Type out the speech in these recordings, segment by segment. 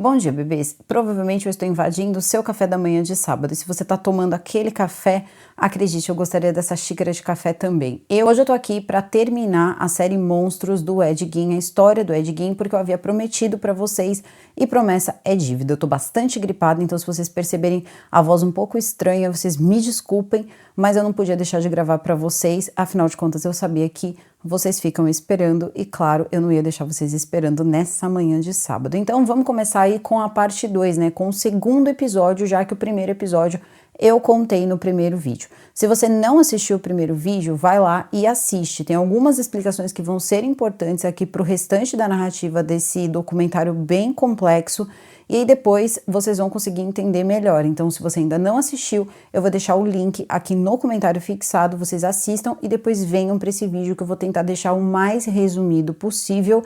Bom dia, bebês. Provavelmente eu estou invadindo o seu café da manhã de sábado. E se você está tomando aquele café, acredite, eu gostaria dessa xícara de café também. Hoje eu tô aqui para terminar a série Monstros do Ed Gein, a história do Ed Gein, porque eu havia prometido para vocês e promessa é dívida. Eu tô bastante gripada, então se vocês perceberem a voz um pouco estranha, vocês me desculpem, mas eu não podia deixar de gravar para vocês. Afinal de contas, eu sabia que vocês ficam esperando e, claro, eu não ia deixar vocês esperando nessa manhã de sábado. Então, vamos começar aí com a parte 2, né? Com o segundo episódio, já que o primeiro episódio eu contei no primeiro vídeo. Se você não assistiu o primeiro vídeo, vai lá e assiste. Tem algumas explicações que vão ser importantes aqui para o restante da narrativa desse documentário bem complexo. E aí depois vocês vão conseguir entender melhor. Então, se você ainda não assistiu, eu vou deixar o link aqui no comentário fixado, vocês assistam e depois venham para esse vídeo que eu vou tentar deixar o mais resumido possível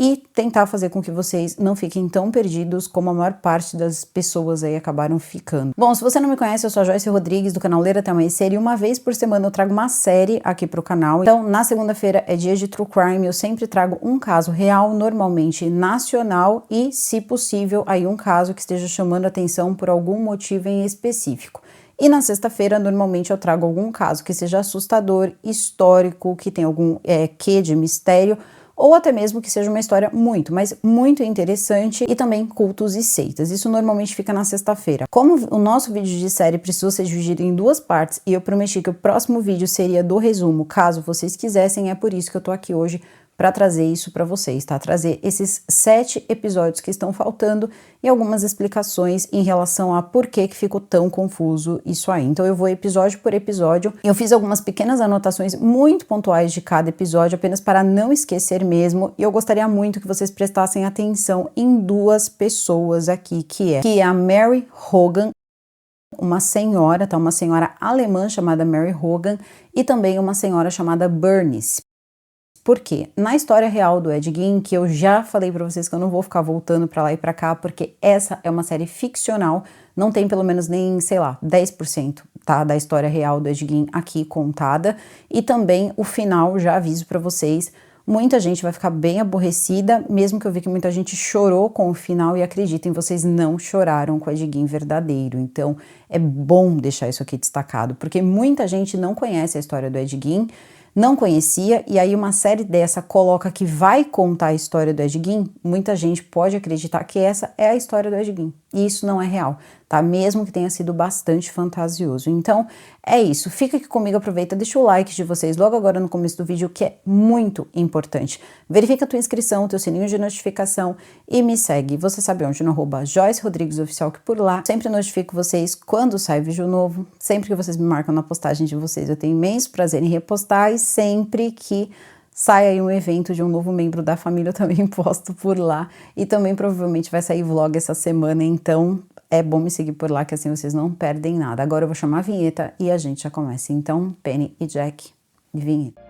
e tentar fazer com que vocês não fiquem tão perdidos como a maior parte das pessoas aí acabaram ficando. Bom, se você não me conhece, eu sou a Joyce Rodrigues do canal Ler Até Amanhecer e uma vez por semana eu trago uma série aqui pro canal. Então, na segunda-feira é dia de True Crime, eu sempre trago um caso real, normalmente nacional e, se possível, aí um caso que esteja chamando atenção por algum motivo em específico. E na sexta-feira, normalmente, eu trago algum caso que seja assustador, histórico, que tem algum quê de mistério, ou até mesmo que seja uma história muito, mas muito interessante e também cultos e seitas. Isso normalmente fica na sexta-feira. Como o nosso vídeo de série precisou ser dividido em duas partes e eu prometi que o próximo vídeo seria do resumo, caso vocês quisessem, é por isso que eu tô aqui hoje para trazer isso para vocês, tá? Trazer esses 7 episódios que estão faltando e algumas explicações em relação a por que ficou tão confuso isso aí. Então eu vou episódio por episódio. Eu fiz algumas pequenas anotações muito pontuais de cada episódio, apenas para não esquecer mesmo, e eu gostaria muito que vocês prestassem atenção em duas pessoas aqui, que é a Mary Hogan, uma senhora, tá? Uma senhora alemã chamada Mary Hogan e também uma senhora chamada Bernice. Por quê? Na história real do Ed Gein, que eu já falei pra vocês que eu não vou ficar voltando pra lá e pra cá, porque essa é uma série ficcional, não tem pelo menos nem, sei lá, 10%, tá, da história real do Ed Gein aqui contada, e também o final, já aviso pra vocês, muita gente vai ficar bem aborrecida, mesmo que eu vi que muita gente chorou com o final, e acreditem, vocês não choraram com o Ed Gein verdadeiro, então é bom deixar isso aqui destacado, porque muita gente não conhece a história do Ed Gein, não conhecia, e aí uma série dessa coloca que vai contar a história do Ed Gein, muita gente pode acreditar que essa é a história do Ed Gein, e isso não é real, tá? Mesmo que tenha sido bastante fantasioso. Então, é isso. Fica aqui comigo, aproveita, deixa o like de vocês logo agora no começo do vídeo, que é muito importante. Verifica a tua inscrição, teu sininho de notificação e me segue. Você sabe onde? No @Joyce Rodrigues Oficial, que por lá sempre notifico vocês quando sai vídeo novo, sempre que vocês me marcam na postagem de vocês, eu tenho imenso prazer em repostar, e sempre que sai aí um evento de um novo membro da família, eu também posto por lá, e também provavelmente vai sair vlog essa semana, então é bom me seguir por lá, que assim vocês não perdem nada. Agora eu vou chamar a vinheta e a gente já começa. Então, Penny e Jack, vinheta.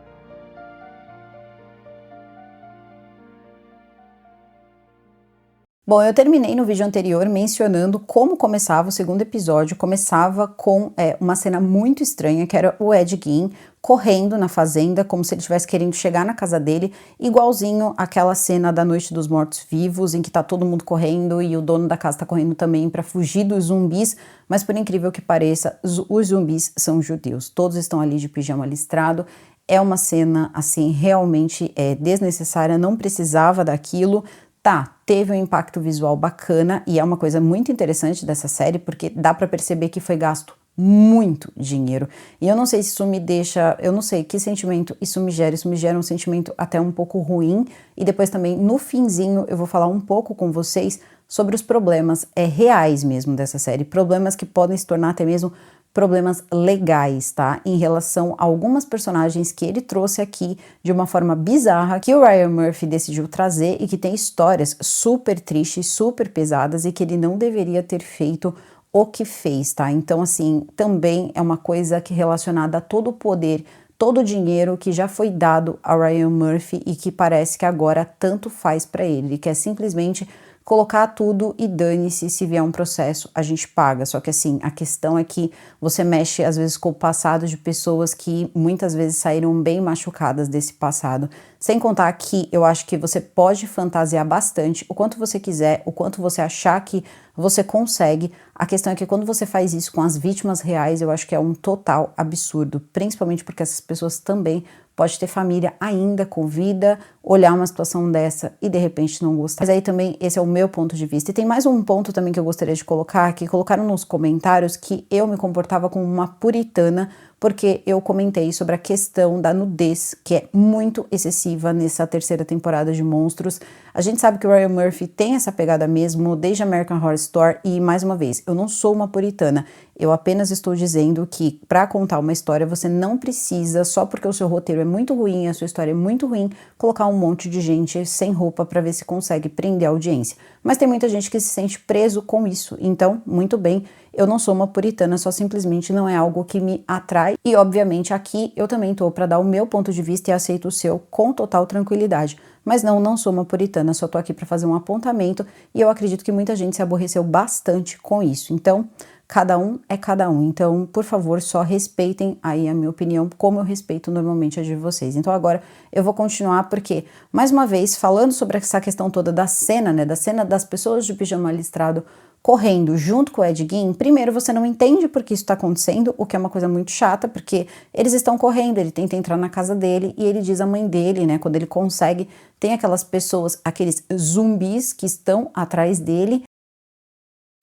Bom, eu terminei no vídeo anterior mencionando como começava o segundo episódio. Começava com uma cena muito estranha, que era o Ed Gein correndo na fazenda, como se ele estivesse querendo chegar na casa dele, igualzinho aquela cena da Noite dos Mortos-Vivos, em que tá todo mundo correndo e o dono da casa tá correndo também para fugir dos zumbis, mas por incrível que pareça, os zumbis são judeus. Todos estão ali de pijama listrado. É uma cena, assim, realmente desnecessária, não precisava daquilo. Tá, teve um impacto visual bacana e é uma coisa muito interessante dessa série, porque dá pra perceber que foi gasto muito dinheiro. E eu não sei se isso me deixa, eu não sei que sentimento isso me gera um sentimento até um pouco ruim. E depois também, no finzinho, eu vou falar um pouco com vocês sobre os problemas reais mesmo dessa série, problemas que podem se tornar até mesmo problemas legais, tá? Em relação a algumas personagens que ele trouxe aqui de uma forma bizarra, que o Ryan Murphy decidiu trazer e que tem histórias super tristes, super pesadas e que ele não deveria ter feito o que fez, tá? Então, assim, também é uma coisa que relacionada a todo o poder, todo o dinheiro que já foi dado a Ryan Murphy e que parece que agora tanto faz pra ele. Ele quer simplesmente colocar tudo e dane-se, se vier um processo, a gente paga. Só que assim, a questão é que você mexe às vezes com o passado de pessoas que muitas vezes saíram bem machucadas desse passado. Sem contar que eu acho que você pode fantasiar bastante, o quanto você quiser, o quanto você achar que você consegue. A questão é que quando você faz isso com as vítimas reais, eu acho que é um total absurdo, principalmente porque essas pessoas também podem ter família ainda com vida, olhar uma situação dessa e de repente não gostar. Mas aí também esse é o meu ponto de vista. E tem mais um ponto também que eu gostaria de colocar, que colocaram nos comentários que eu me comportava como uma puritana, porque eu comentei sobre a questão da nudez, que é muito excessiva nessa terceira temporada de Monstros. A gente sabe que o Ryan Murphy tem essa pegada mesmo desde American Horror Story e, mais uma vez, eu não sou uma puritana. Eu apenas estou dizendo que para contar uma história você não precisa, só porque o seu roteiro é muito ruim, a sua história é muito ruim, colocar um monte de gente sem roupa para ver se consegue prender a audiência. Mas tem muita gente que se sente preso com isso, então, muito bem, eu não sou uma puritana, só simplesmente não é algo que me atrai. E obviamente aqui eu também tô para dar o meu ponto de vista e aceito o seu com total tranquilidade. Mas não sou uma puritana, só tô aqui para fazer um apontamento e eu acredito que muita gente se aborreceu bastante com isso. Então, cada um é cada um. Então, por favor, só respeitem aí a minha opinião, como eu respeito normalmente a de vocês. Então agora eu vou continuar porque, mais uma vez, falando sobre essa questão toda da cena, né, da cena das pessoas de pijama listrado correndo junto com o Ed Gein, primeiro você não entende por que isso tá acontecendo, o que é uma coisa muito chata, porque eles estão correndo, ele tenta entrar na casa dele e ele diz à mãe dele, né, quando ele consegue, tem aquelas pessoas, aqueles zumbis que estão atrás dele.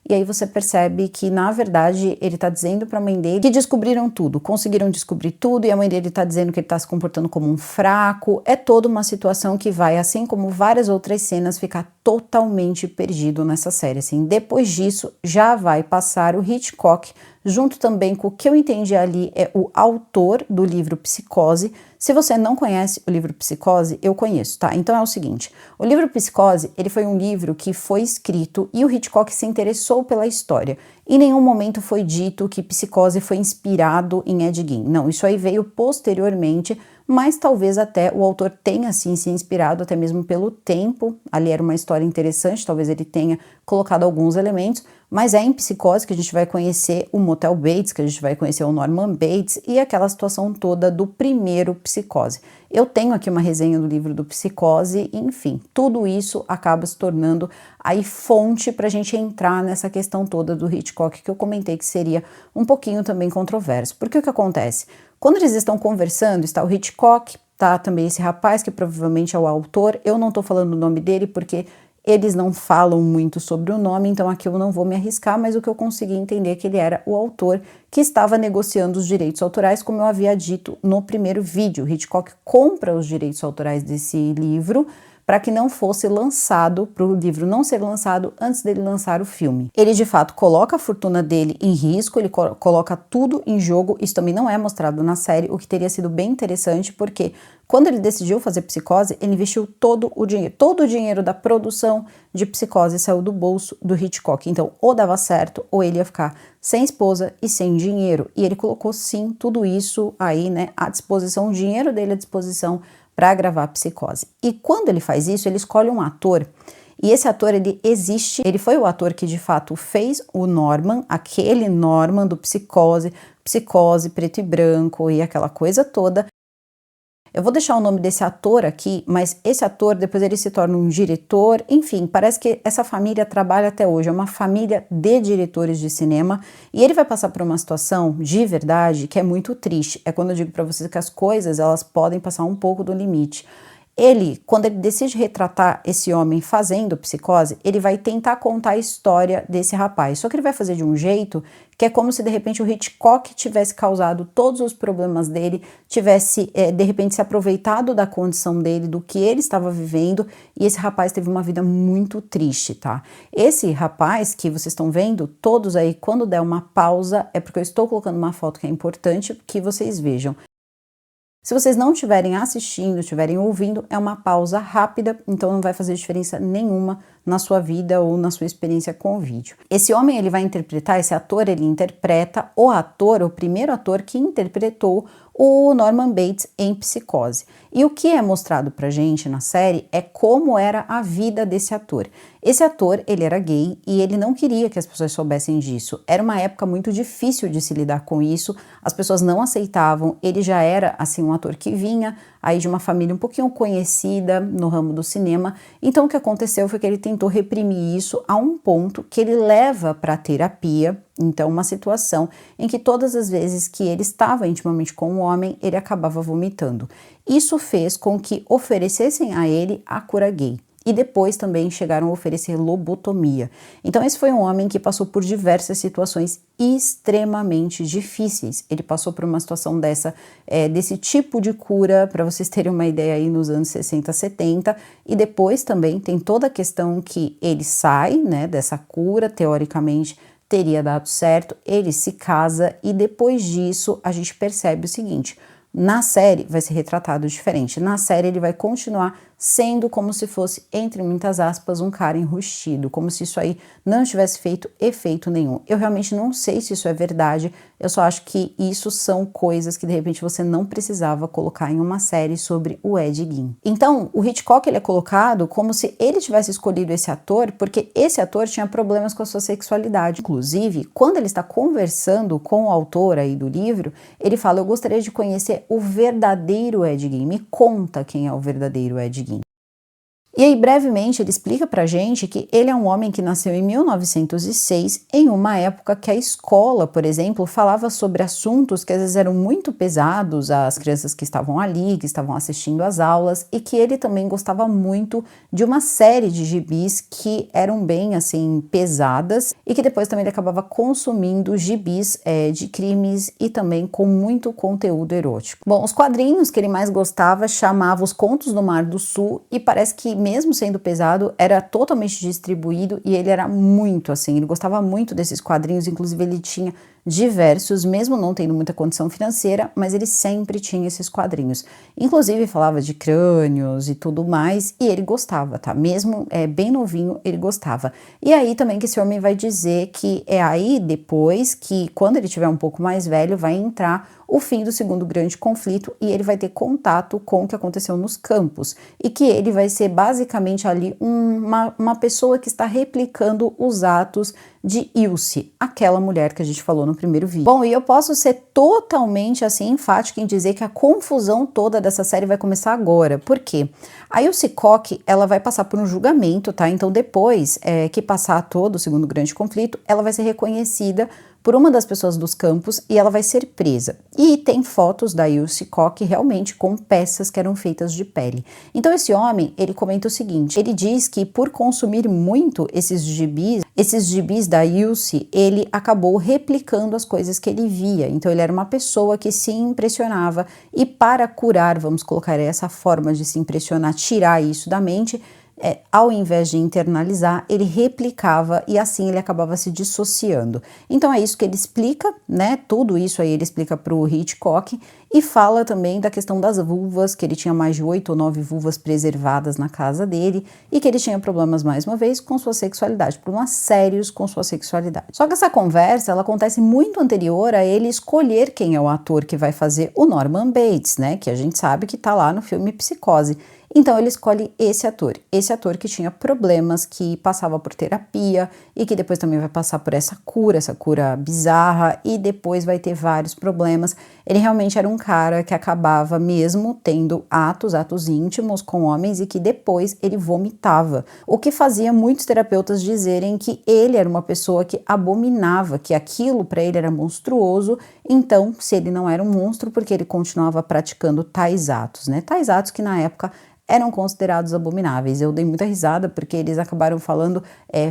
E aí você percebe que, na verdade, ele tá dizendo pra mãe dele que descobriram tudo, conseguiram descobrir tudo, e a mãe dele tá dizendo que ele tá se comportando como um fraco. É toda uma situação que vai, assim como várias outras cenas, ficar totalmente perdido nessa série, assim. Depois disso, já vai passar o Hitchcock, junto também com o que eu entendi ali, é o autor do livro Psicose. Se você não conhece o livro Psicose, eu conheço, tá? Então é o seguinte, o livro Psicose, ele foi um livro que foi escrito e o Hitchcock se interessou pela história. Em nenhum momento foi dito que Psicose foi inspirado em Ed Gein. Não, isso aí veio posteriormente, mas talvez até o autor tenha sim se inspirado, até mesmo pelo tempo. Ali era uma história interessante, talvez ele tenha colocado alguns elementos, mas é em Psicose que a gente vai conhecer o Motel Bates, que a gente vai conhecer o Norman Bates e aquela situação toda do primeiro Psicose. Eu tenho aqui uma resenha do livro do Psicose, enfim, tudo isso acaba se tornando aí fonte para a gente entrar nessa questão toda do Hitchcock, que eu comentei que seria um pouquinho também controverso. Porque o que acontece? Quando eles estão conversando, está o Hitchcock, tá também esse rapaz que provavelmente é o autor, eu não tô falando o nome dele porque eles não falam muito sobre o nome, então aqui eu não vou me arriscar, mas o que eu consegui entender é que ele era o autor que estava negociando os direitos autorais, como eu havia dito no primeiro vídeo. Hitchcock compra os direitos autorais desse livro para que não fosse lançado, para o livro não ser lançado antes dele lançar o filme. Ele de fato coloca a fortuna dele em risco, ele coloca tudo em jogo, isso também não é mostrado na série, o que teria sido bem interessante, porque quando ele decidiu fazer Psicose, ele investiu todo o dinheiro da produção de Psicose saiu do bolso do Hitchcock, então ou dava certo ou ele ia ficar sem esposa e sem dinheiro, e ele colocou sim tudo isso aí, né, à disposição, o dinheiro dele à disposição para gravar Psicose. E quando ele faz isso, ele escolhe um ator, e esse ator, ele existe, ele foi o ator que de fato fez o Norman, aquele Norman do Psicose, preto e branco e aquela coisa toda. Eu vou deixar o nome desse ator aqui, mas esse ator depois ele se torna um diretor, enfim, parece que essa família trabalha até hoje, é uma família de diretores de cinema, e ele vai passar por uma situação de verdade que é muito triste. É quando eu digo para vocês que as coisas, elas podem passar um pouco do limite. Ele, quando ele decide retratar esse homem fazendo Psicose, ele vai tentar contar a história desse rapaz. Só que ele vai fazer de um jeito que é como se de repente o Hitchcock tivesse causado todos os problemas dele, tivesse de repente se aproveitado da condição dele, do que ele estava vivendo, e esse rapaz teve uma vida muito triste, tá? Esse rapaz que vocês estão vendo, todos aí, quando der uma pausa, é porque eu estou colocando uma foto que é importante que vocês vejam. Se vocês não estiverem assistindo, estiverem ouvindo, é uma pausa rápida, então não vai fazer diferença nenhuma na sua vida ou na sua experiência com o vídeo. Esse homem, ele vai interpretar, esse ator, ele interpreta o primeiro ator que interpretou o Norman Bates em Psicose. E o que é mostrado pra gente na série é como era a vida desse ator. Esse ator, ele era gay e ele não queria que as pessoas soubessem disso. Era uma época muito difícil de se lidar com isso, as pessoas não aceitavam, ele já era, assim, um ator que vinha aí de uma família um pouquinho conhecida no ramo do cinema, então o que aconteceu foi que ele tentou reprimir isso a um ponto que ele leva para terapia, então uma situação em que todas as vezes que ele estava intimamente com um homem, ele acabava vomitando. Isso fez com que oferecessem a ele a cura gay. E depois também chegaram a oferecer lobotomia. Então esse foi um homem que passou por diversas situações extremamente difíceis. Ele passou por uma situação desse tipo de cura, para vocês terem uma ideia aí nos anos 60, 70, e depois também tem toda a questão que ele sai, né, dessa cura, teoricamente teria dado certo, ele se casa e depois disso a gente percebe o seguinte: na série vai ser retratado diferente. Na série ele vai continuar sendo como se fosse, entre muitas aspas, um cara enrustido, como se isso aí não tivesse feito efeito nenhum. Eu realmente não sei se isso é verdade, eu só acho que isso são coisas que de repente você não precisava colocar em uma série sobre o Ed Gein. Então, o Hitchcock ele é colocado como se ele tivesse escolhido esse ator porque esse ator tinha problemas com a sua sexualidade. Inclusive, quando ele está conversando com o autor aí do livro, ele fala: eu gostaria de conhecer o verdadeiro Ed Gein, me conta quem é o verdadeiro Ed Gein. E aí, brevemente, ele explica pra gente que ele é um homem que nasceu em 1906, em uma época que a escola, por exemplo, falava sobre assuntos que às vezes eram muito pesados às crianças que estavam ali, que estavam assistindo às aulas, e que ele também gostava muito de uma série de gibis que eram bem, assim, pesadas, e que depois também ele acabava consumindo gibis de crimes e também com muito conteúdo erótico. Bom, os quadrinhos que ele mais gostava chamavam Os Contos do Mar do Sul, e parece que mesmo sendo pesado, era totalmente distribuído e ele era muito assim, ele gostava muito desses quadrinhos, inclusive ele tinha diversos, mesmo não tendo muita condição financeira, mas ele sempre tinha esses quadrinhos. Inclusive falava de crânios e tudo mais, e ele gostava, tá? Mesmo bem novinho, ele gostava. E aí também que esse homem vai dizer que é aí depois que, quando ele tiver um pouco mais velho, vai entrar o fim do segundo grande conflito e ele vai ter contato com o que aconteceu nos campos e que ele vai ser basicamente ali uma pessoa que está replicando os atos de Ilse, aquela mulher que a gente falou no primeiro vídeo. Bom, e eu posso ser totalmente assim enfática em dizer que a confusão toda dessa série vai começar agora. Por quê? A Ilse Koch, ela vai passar por um julgamento, tá? Então depois que passar todo o segundo grande conflito, ela vai ser reconhecida por uma das pessoas dos campos e ela vai ser presa. E tem fotos da Ilse Koch realmente com peças que eram feitas de pele. Então esse homem, ele comenta o seguinte, ele diz que por consumir muito esses gibis da Ilse, ele acabou replicando as coisas que ele via. Então ele era uma pessoa que se impressionava e para curar, vamos colocar essa forma de se impressionar, tirar isso da mente, ao invés de internalizar, ele replicava e assim ele acabava se dissociando. Então é isso que ele explica, né? Tudo isso aí ele explica para o Hitchcock e fala também da questão das vulvas, que ele tinha mais de 8 ou 9 vulvas preservadas na casa dele e que ele tinha problemas, mais uma vez, com sua sexualidade, problemas sérios com sua sexualidade. Só que essa conversa, ela acontece muito anterior a ele escolher quem é o ator que vai fazer o Norman Bates, né? Que a gente sabe que tá lá no filme Psicose. Então ele escolhe esse ator que tinha problemas, que passava por terapia e que depois também vai passar por essa cura bizarra e depois vai ter vários problemas. Ele realmente era um cara que acabava mesmo tendo atos íntimos com homens e que depois ele vomitava, o que fazia muitos terapeutas dizerem que ele era uma pessoa que abominava, que aquilo para ele era monstruoso, então se ele não era um monstro, porque ele continuava praticando tais atos, né? Tais atos que na época eram considerados abomináveis. Eu dei muita risada porque eles acabaram falando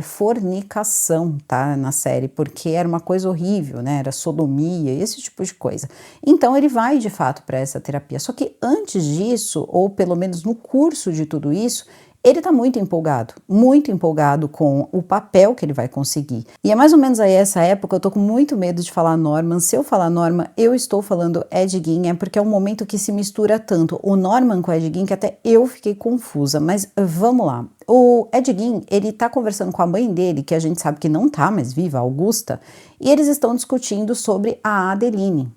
fornicação, tá, na série, porque era uma coisa horrível, né, era sodomia, esse tipo de coisa. Então ele vai de fato para essa terapia, só que antes disso, ou pelo menos no curso de tudo isso, ele tá muito empolgado com o papel que ele vai conseguir. E é mais ou menos aí essa época, eu tô com muito medo de falar Norman. Se eu falar Norman, eu estou falando Ed Gein, é porque é um momento que se mistura tanto o Norman com o Ed Gein que até eu fiquei confusa, mas vamos lá. O Ed Gein, ele tá conversando com a mãe dele, que a gente sabe que não tá mais viva, Augusta, e eles estão discutindo sobre a Adeline.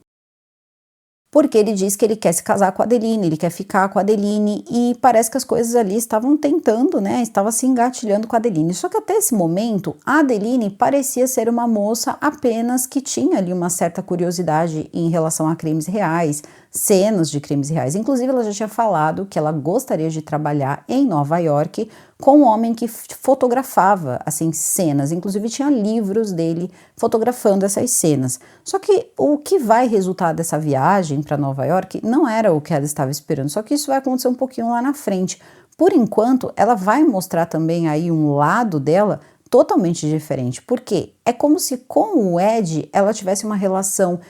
porque ele diz que ele quer se casar com a Adeline, ele quer ficar com a Adeline, e parece que as coisas ali estavam tentando, né, estava se engatilhando com a Adeline. Só que até esse momento, a Adeline parecia ser uma moça apenas que tinha ali uma certa curiosidade em relação a crimes reais, cenas de crimes reais. Inclusive, ela já tinha falado que ela gostaria de trabalhar em Nova York com um homem que fotografava, assim, cenas. Inclusive, tinha livros dele fotografando essas cenas. Só que o que vai resultar dessa viagem para Nova York não era o que ela estava esperando, só que isso vai acontecer um pouquinho lá na frente. Por enquanto, ela vai mostrar também aí um lado dela totalmente diferente, porque é como se com o Ed ela tivesse uma relação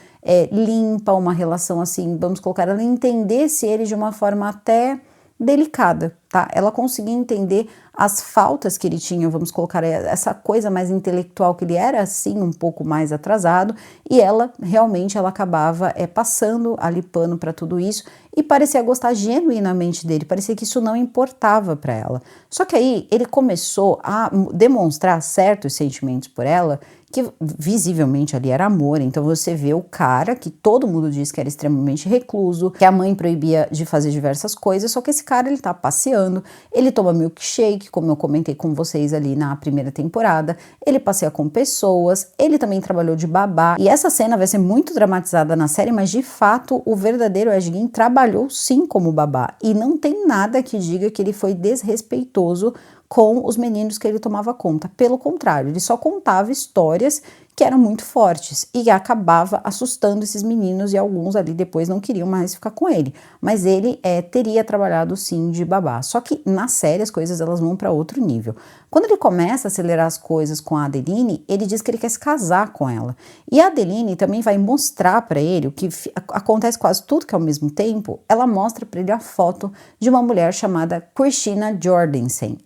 limpa, uma relação assim, vamos colocar, ela entendesse ele de uma forma até delicada, tá? Ela conseguia entender as faltas que ele tinha, vamos colocar essa coisa mais intelectual, que ele era assim um pouco mais atrasado, e ela realmente ela acabava passando ali pano para tudo isso e parecia gostar genuinamente dele, parecia que isso não importava para ela. Só que aí ele começou a demonstrar certos sentimentos por ela, que visivelmente ali era amor. Então você vê o cara que todo mundo diz que era extremamente recluso, que a mãe proibia de fazer diversas coisas, só que esse cara ele tá passeando, ele toma milkshake, como eu comentei com vocês ali na primeira temporada, ele passeia com pessoas, ele também trabalhou de babá, e essa cena vai ser muito dramatizada na série, mas de fato o verdadeiro Ed Gein trabalhou sim como babá, e não tem nada que diga que ele foi desrespeitoso com os meninos que ele tomava conta. Pelo contrário, ele só contava histórias que eram muito fortes e acabava assustando esses meninos, e alguns ali depois não queriam mais ficar com ele. Mas ele teria trabalhado sim de babá. Só que na série as coisas elas vão para outro nível. Quando ele começa a acelerar as coisas com a Adeline, ele diz que ele quer se casar com ela. E a Adeline também vai mostrar para ele o que acontece quase tudo que ao mesmo tempo. Ela mostra para ele a foto de uma mulher chamada Christina Jorgensen.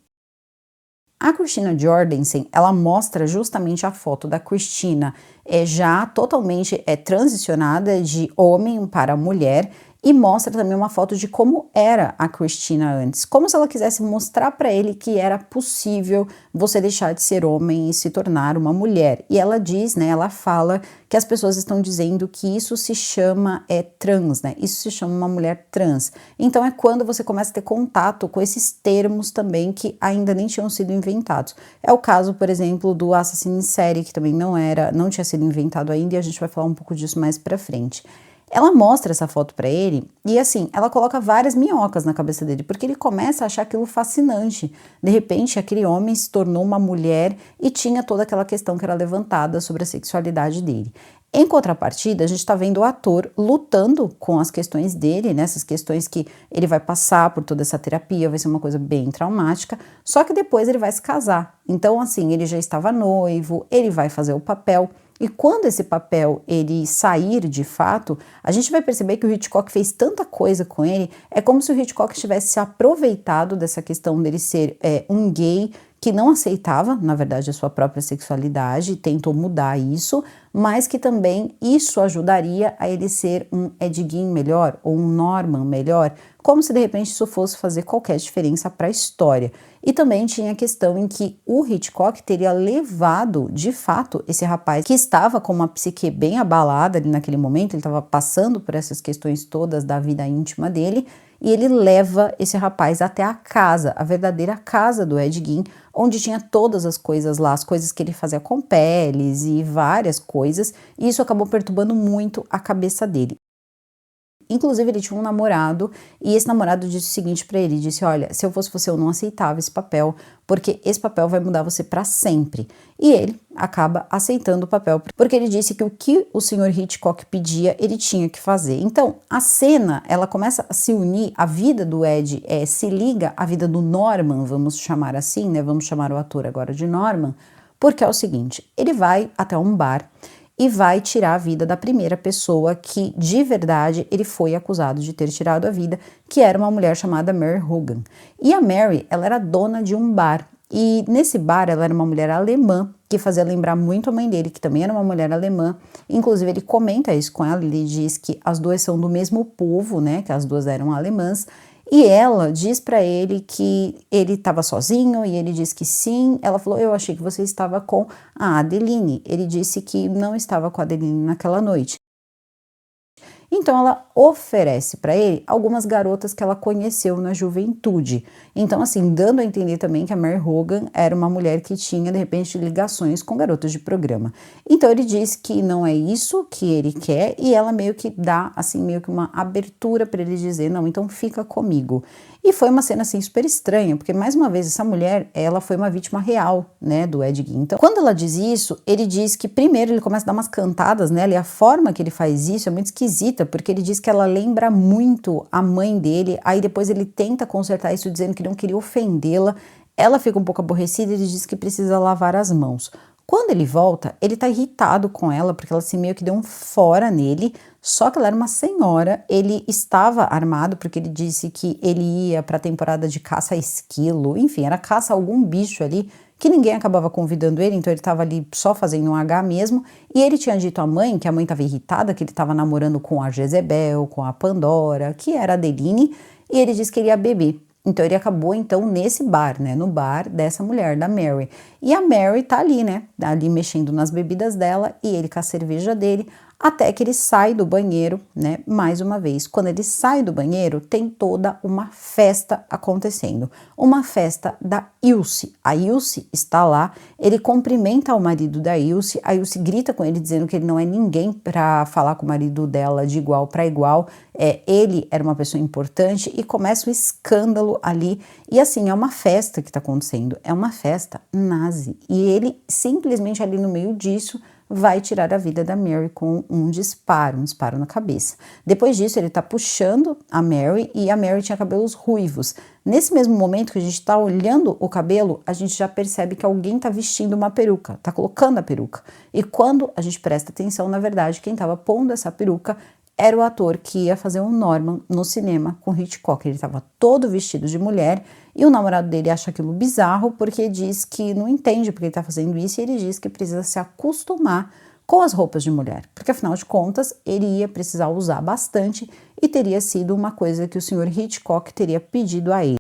A Christina Jorgensen, ela mostra justamente a foto da Christina já totalmente transicionada de homem para mulher, e mostra também uma foto de como era a Christina antes, como se ela quisesse mostrar para ele que era possível você deixar de ser homem e se tornar uma mulher. E ela diz, né, ela fala que as pessoas estão dizendo que isso se chama trans, né? Isso se chama uma mulher trans. Então é quando você começa a ter contato com esses termos também que ainda nem tinham sido inventados. É o caso, por exemplo, do assassino em série, que também não tinha sido inventado ainda, e a gente vai falar um pouco disso mais pra frente. Ela mostra essa foto para ele e assim, ela coloca várias minhocas na cabeça dele, porque ele começa a achar aquilo fascinante. De repente, aquele homem se tornou uma mulher e tinha toda aquela questão que era levantada sobre a sexualidade dele. Em contrapartida, a gente está vendo o ator lutando com as questões dele, né, essas questões que ele vai passar por toda essa terapia, vai ser uma coisa bem traumática, só que depois ele vai se casar. Então, assim, ele já estava noivo, ele vai fazer o papel. E quando esse papel ele sair de fato, a gente vai perceber que o Hitchcock fez tanta coisa com ele, é como se o Hitchcock tivesse se aproveitado dessa questão dele ser um gay que não aceitava, na verdade, a sua própria sexualidade, tentou mudar isso, mas que também isso ajudaria a ele ser um Ed Gein melhor ou um Norman melhor, como se de repente isso fosse fazer qualquer diferença para a história. E também tinha a questão em que o Hitchcock teria levado, de fato, esse rapaz que estava com uma psique bem abalada ali naquele momento, ele estava passando por essas questões todas da vida íntima dele, e ele leva esse rapaz até a casa, a verdadeira casa do Ed Gein, onde tinha todas as coisas lá, as coisas que ele fazia com peles e várias coisas, e isso acabou perturbando muito a cabeça dele. Inclusive, ele tinha um namorado, e esse namorado disse o seguinte pra ele, disse, olha, se eu fosse você, eu não aceitava esse papel, porque esse papel vai mudar você pra sempre. E ele acaba aceitando o papel, porque ele disse que o que o Sr. Hitchcock pedia, ele tinha que fazer. Então, a cena, ela começa a se unir, a vida do Ed se liga à vida do Norman, vamos chamar assim, né, vamos chamar o ator agora de Norman, porque é o seguinte, ele vai até um bar, e vai tirar a vida da primeira pessoa que, de verdade, ele foi acusado de ter tirado a vida, que era uma mulher chamada Mary Hogan. E a Mary, ela era dona de um bar, e nesse bar ela era uma mulher alemã, que fazia lembrar muito a mãe dele, que também era uma mulher alemã. Inclusive ele comenta isso com ela, ele diz que as duas são do mesmo povo, né, que as duas eram alemãs, e ela diz para ele que ele estava sozinho, e ele diz que sim. Ela falou, eu achei que você estava com a Adeline. Ele disse que não estava com a Adeline naquela noite. Então ela oferece para ele algumas garotas que ela conheceu na juventude. Então assim, dando a entender também que a Mary Hogan era uma mulher que tinha de repente ligações com garotas de programa. Então ele diz que não é isso que ele quer e ela meio que dá assim meio que uma abertura para ele dizer: "Não, então fica comigo". E foi uma cena assim super estranha, porque mais uma vez essa mulher, ela foi uma vítima real, né, do Ed Gein. Então, quando ela diz isso, ele diz que primeiro ele começa a dar umas cantadas nela e a forma que ele faz isso é muito esquisita, porque ele diz que ela lembra muito a mãe dele, aí depois ele tenta consertar isso dizendo que não queria ofendê-la. Ela fica um pouco aborrecida e ele diz que precisa lavar as mãos. Quando ele volta, ele tá irritado com ela, porque ela assim meio que deu um fora nele, só que ela era uma senhora, ele estava armado, porque ele disse que ele ia para a temporada de caça a esquilo, enfim, era caça a algum bicho ali, que ninguém acabava convidando ele, então ele estava ali só fazendo um H mesmo, e ele tinha dito à mãe, que a mãe estava irritada, que ele estava namorando com a Jezebel, com a Pandora, que era a Adeline, e ele disse que ele ia beber. Então ele acabou então nesse bar, né, no bar dessa mulher, da Mary. E a Mary tá ali, né, ali mexendo nas bebidas dela e ele com a cerveja dele, até que ele sai do banheiro, né, mais uma vez. Quando ele sai do banheiro, tem toda uma festa acontecendo. Uma festa da Ilse. A Ilse está lá, ele cumprimenta o marido da Ilse, a Ilse grita com ele dizendo que ele não é ninguém para falar com o marido dela de igual para igual, ele era uma pessoa importante e começa o escândalo ali. E assim, é uma festa que está acontecendo, é uma festa nazi. E ele simplesmente ali no meio disso vai tirar a vida da Mary com um disparo na cabeça. Depois disso, ele tá puxando a Mary e a Mary tinha cabelos ruivos. Nesse mesmo momento que a gente tá olhando o cabelo, a gente já percebe que alguém tá vestindo uma peruca, tá colocando a peruca. E quando a gente presta atenção, na verdade, quem tava pondo essa peruca era o ator que ia fazer o Norman no cinema com Hitchcock. Ele estava todo vestido de mulher e o namorado dele acha aquilo bizarro porque diz que não entende porque ele está fazendo isso e ele diz que precisa se acostumar com as roupas de mulher, porque afinal de contas ele ia precisar usar bastante e teria sido uma coisa que o senhor Hitchcock teria pedido a ele.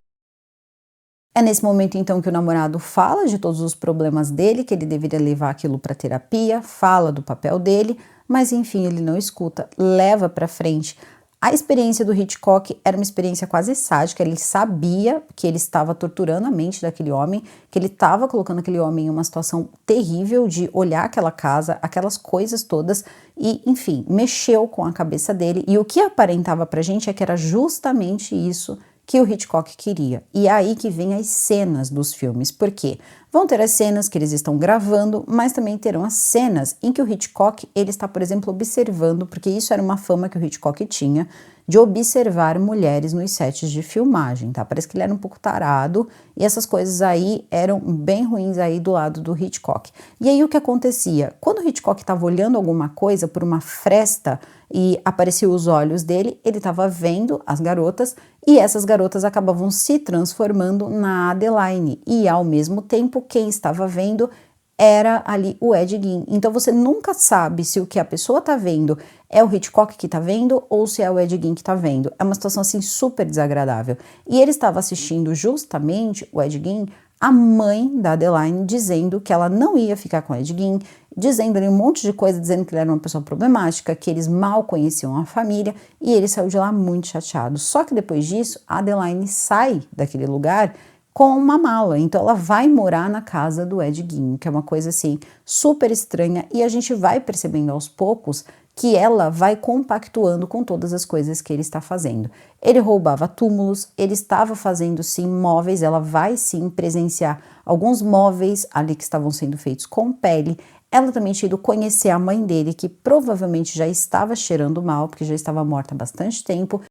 É nesse momento então que o namorado fala de todos os problemas dele, que ele deveria levar aquilo para terapia, fala do papel dele, mas enfim, ele não escuta, leva para frente. A experiência do Hitchcock era uma experiência quase sádica, ele sabia que ele estava torturando a mente daquele homem, que ele estava colocando aquele homem em uma situação terrível de olhar aquela casa, aquelas coisas todas e, enfim, mexeu com a cabeça dele e o que aparentava pra gente é que era justamente isso que o Hitchcock queria. E é aí que vem as cenas dos filmes, porque vão ter as cenas que eles estão gravando, mas também terão as cenas em que o Hitchcock, ele está, por exemplo, observando, porque isso era uma fama que o Hitchcock tinha, de observar mulheres nos sets de filmagem, tá? Parece que ele era um pouco tarado, e essas coisas aí eram bem ruins aí do lado do Hitchcock. E aí o que acontecia? Quando o Hitchcock estava olhando alguma coisa por uma fresta, e apareciam os olhos dele, ele estava vendo as garotas e essas garotas acabavam se transformando na Adeline e ao mesmo tempo quem estava vendo era ali o Ed Gein. Então você nunca sabe se o que a pessoa está vendo é o Hitchcock que está vendo ou se é o Ed Gein que está vendo. É uma situação assim super desagradável. E ele estava assistindo justamente o Ed Gein, a mãe da Adeline, dizendo que ela não ia ficar com o Ed Gein, dizendo ali um monte de coisa, dizendo que ele era uma pessoa problemática, que eles mal conheciam a família, e ele saiu de lá muito chateado. Só que depois disso, a Adeline sai daquele lugar com uma mala, então ela vai morar na casa do Ed Gein, que é uma coisa assim super estranha, e a gente vai percebendo aos poucos que ela vai compactuando com todas as coisas que ele está fazendo. Ele roubava túmulos, ele estava fazendo sim móveis, ela vai sim presenciar alguns móveis ali que estavam sendo feitos com pele. Ela também tinha ido conhecer a mãe dele, que provavelmente já estava cheirando mal, porque já estava morta há bastante tempo.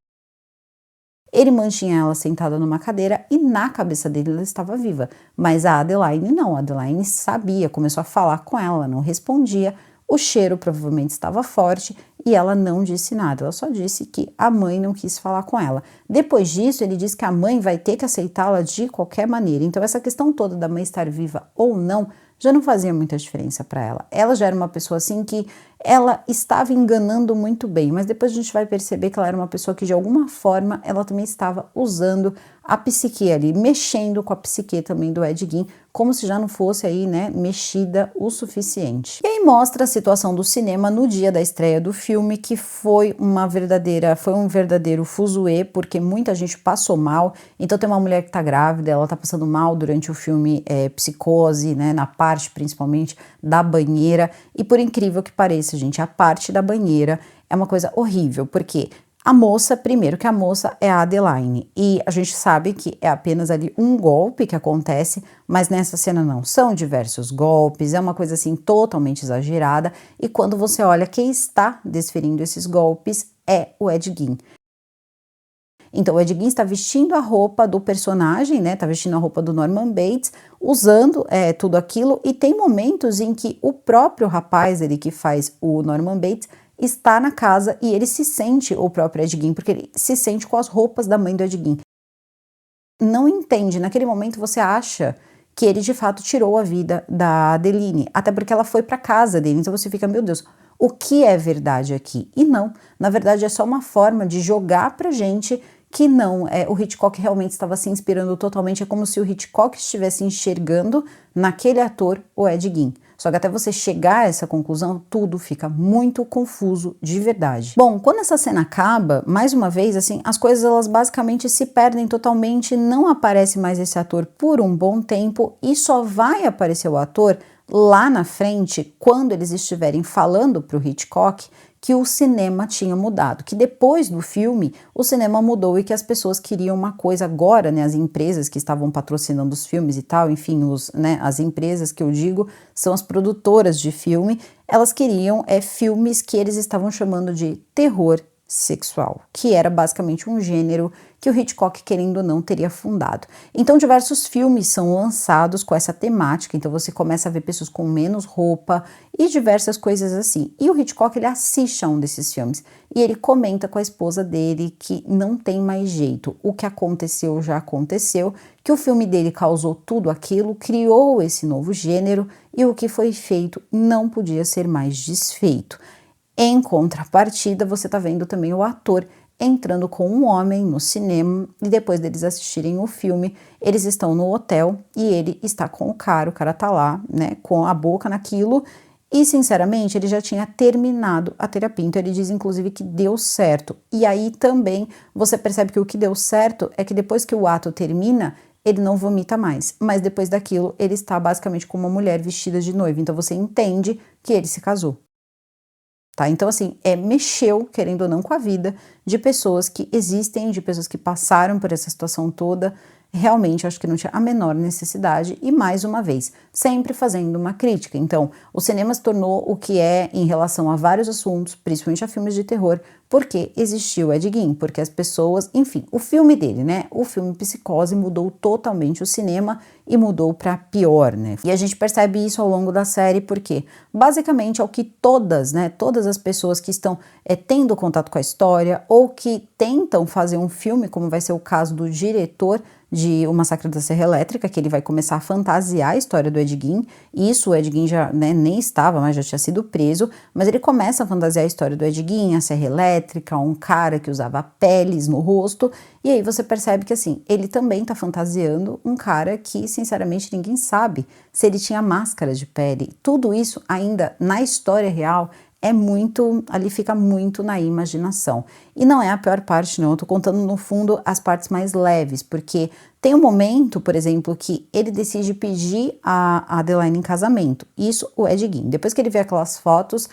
Ele mantinha ela sentada numa cadeira e na cabeça dele ela estava viva. Mas a Adeline não, a Adeline sabia, começou a falar com ela, não respondia. O cheiro provavelmente estava forte e ela não disse nada, ela só disse que a mãe não quis falar com ela. Depois disso, ele disse que a mãe vai ter que aceitá-la de qualquer maneira. Então essa questão toda da mãe estar viva ou não já não fazia muita diferença para ela. Ela já era uma pessoa assim que ela estava enganando muito bem, mas depois a gente vai perceber que ela era uma pessoa que de alguma forma ela também estava usando a psique ali, mexendo com a psique também do Ed Gein, como se já não fosse aí, né, mexida o suficiente. E aí mostra a situação do cinema no dia da estreia do filme, que foi um verdadeiro fuzuê, porque muita gente passou mal. Então tem uma mulher que tá grávida, ela tá passando mal durante o filme, Psicose, né, na parte principalmente da banheira, e por incrível que pareça, gente, a parte da banheira é uma coisa horrível, porque a moça, primeiro que a moça é a Adeline, e a gente sabe que é apenas ali um golpe que acontece, mas nessa cena não, são diversos golpes, é uma coisa assim totalmente exagerada, e quando você olha quem está desferindo esses golpes é o Ed Gein. Então o Ed Gein está vestindo a roupa do personagem, né, tá vestindo a roupa do Norman Bates, usando tudo aquilo, e tem momentos em que o próprio rapaz, ele que faz o Norman Bates, está na casa e ele se sente o próprio Ed Gein, porque ele se sente com as roupas da mãe do Ed Gein. Não entende, naquele momento você acha que ele de fato tirou a vida da Adeline, até porque ela foi para casa dele, então você fica, meu Deus, o que é verdade aqui? E não, na verdade é só uma forma de jogar pra gente que não, o Hitchcock realmente estava se inspirando totalmente, é como se o Hitchcock estivesse enxergando naquele ator o Ed Gein. Só que até você chegar a essa conclusão, tudo fica muito confuso de verdade. Bom, quando essa cena acaba, mais uma vez, assim, as coisas elas basicamente se perdem totalmente, não aparece mais esse ator por um bom tempo e só vai aparecer o ator lá na frente, quando eles estiverem falando para o Hitchcock que o cinema tinha mudado, que depois do filme o cinema mudou e que as pessoas queriam uma coisa agora, né, as empresas que estavam patrocinando os filmes e tal, enfim, as empresas que eu digo são as produtoras de filme, elas queriam filmes que eles estavam chamando de terror sexual, que era basicamente um gênero que o Hitchcock, querendo ou não, teria fundado. Então diversos filmes são lançados com essa temática, então você começa a ver pessoas com menos roupa e diversas coisas assim. E o Hitchcock, ele assiste a um desses filmes e ele comenta com a esposa dele que não tem mais jeito, o que aconteceu já aconteceu, que o filme dele causou tudo aquilo, criou esse novo gênero e o que foi feito não podia ser mais desfeito. Em contrapartida, você tá vendo também o ator entrando com um homem no cinema e depois deles assistirem o filme, eles estão no hotel e ele está com o cara tá lá, né, com a boca naquilo e, sinceramente, ele já tinha terminado a terapia, então ele diz, inclusive, que deu certo. E aí também você percebe que o que deu certo é que depois que o ato termina, ele não vomita mais, mas depois daquilo ele está basicamente com uma mulher vestida de noiva, então você entende que ele se casou. Tá? Então, assim, mexeu, querendo ou não, com a vida de pessoas que existem, de pessoas que passaram por essa situação toda. Realmente, acho que não tinha a menor necessidade e, mais uma vez, sempre fazendo uma crítica. Então, o cinema se tornou o que é em relação a vários assuntos, principalmente a filmes de terror, porque existiu o Ed Gein, porque as pessoas, enfim, o filme dele, né, o filme Psicose mudou totalmente o cinema e mudou para pior, né, e a gente percebe isso ao longo da série porque, basicamente, é o que todas as pessoas que estão tendo contato com a história ou que tentam fazer um filme, como vai ser o caso do diretor de O Massacre da Serra Elétrica, que ele vai começar a fantasiar a história do Ed Gein, e isso o Ed Gein já, né, nem estava, mas já tinha sido preso, mas ele começa a fantasiar a história do Ed Gein, a Serra Elétrica, um cara que usava peles no rosto, e aí você percebe que, assim, ele também tá fantasiando um cara que, sinceramente, ninguém sabe se ele tinha máscara de pele. Tudo isso ainda na história real ali fica muito na imaginação. E não é a pior parte, não, eu tô contando no fundo as partes mais leves, porque tem um momento, por exemplo, que ele decide pedir a Adeline em casamento, isso o Ed Gein. Depois que ele vê aquelas fotos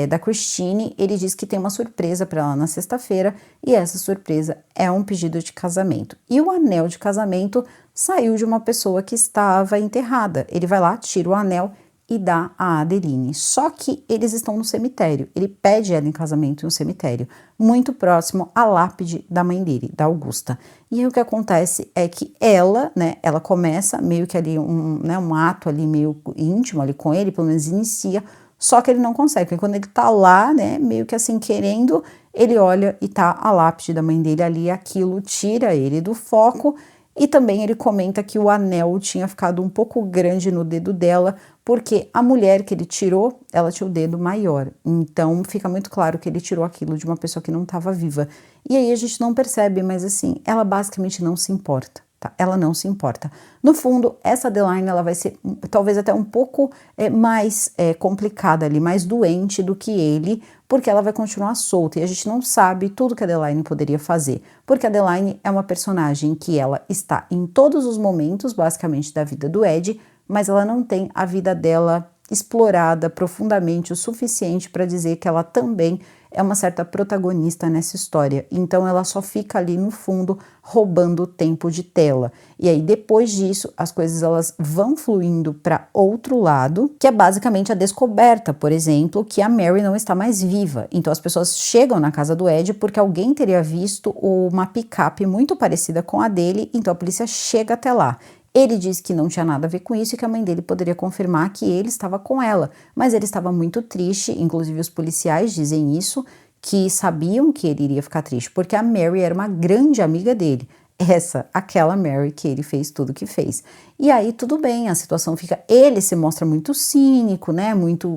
da Christine, ele diz que tem uma surpresa para ela na sexta-feira, e essa surpresa é um pedido de casamento. E o anel de casamento saiu de uma pessoa que estava enterrada. Ele vai lá, tira o anel e dá a Adeline, só que eles estão no cemitério, ele pede ela em casamento em um cemitério, muito próximo à lápide da mãe dele, da Augusta, e aí o que acontece é que ela começa meio que ali um ato ali meio íntimo ali com ele, pelo menos inicia, só que ele não consegue, porque quando ele tá lá, né, meio que assim querendo, ele olha e tá a lápide da mãe dele ali, aquilo tira ele do foco, E também ele comenta que o anel tinha ficado um pouco grande no dedo dela, porque a mulher que ele tirou, ela tinha o dedo maior. Então fica muito claro que ele tirou aquilo de uma pessoa que não estava viva. E aí a gente não percebe, mas assim, ela basicamente não se importa. Tá? Ela não se importa. No fundo, essa Adeline ela vai ser talvez até um pouco mais complicada ali, mais doente do que ele, porque ela vai continuar solta e a gente não sabe tudo que a Adeline poderia fazer, porque a Adeline é uma personagem que ela está em todos os momentos, basicamente, da vida do Ed, mas ela não tem a vida dela explorada profundamente o suficiente para dizer que ela também é uma certa protagonista nessa história. Então ela só fica ali no fundo roubando tempo de tela. E aí depois disso as coisas elas vão fluindo para outro lado, que é basicamente a descoberta, por exemplo, que a Mary não está mais viva. Então as pessoas chegam na casa do Ed porque alguém teria visto uma picape muito parecida com a dele, então a polícia chega até lá. Ele disse que não tinha nada a ver com isso e que a mãe dele poderia confirmar que ele estava com ela, mas ele estava muito triste, inclusive os policiais dizem isso, que sabiam que ele iria ficar triste, porque a Mary era uma grande amiga dele, aquela Mary que ele fez tudo que fez. E aí tudo bem, a situação fica, ele se mostra muito cínico, né,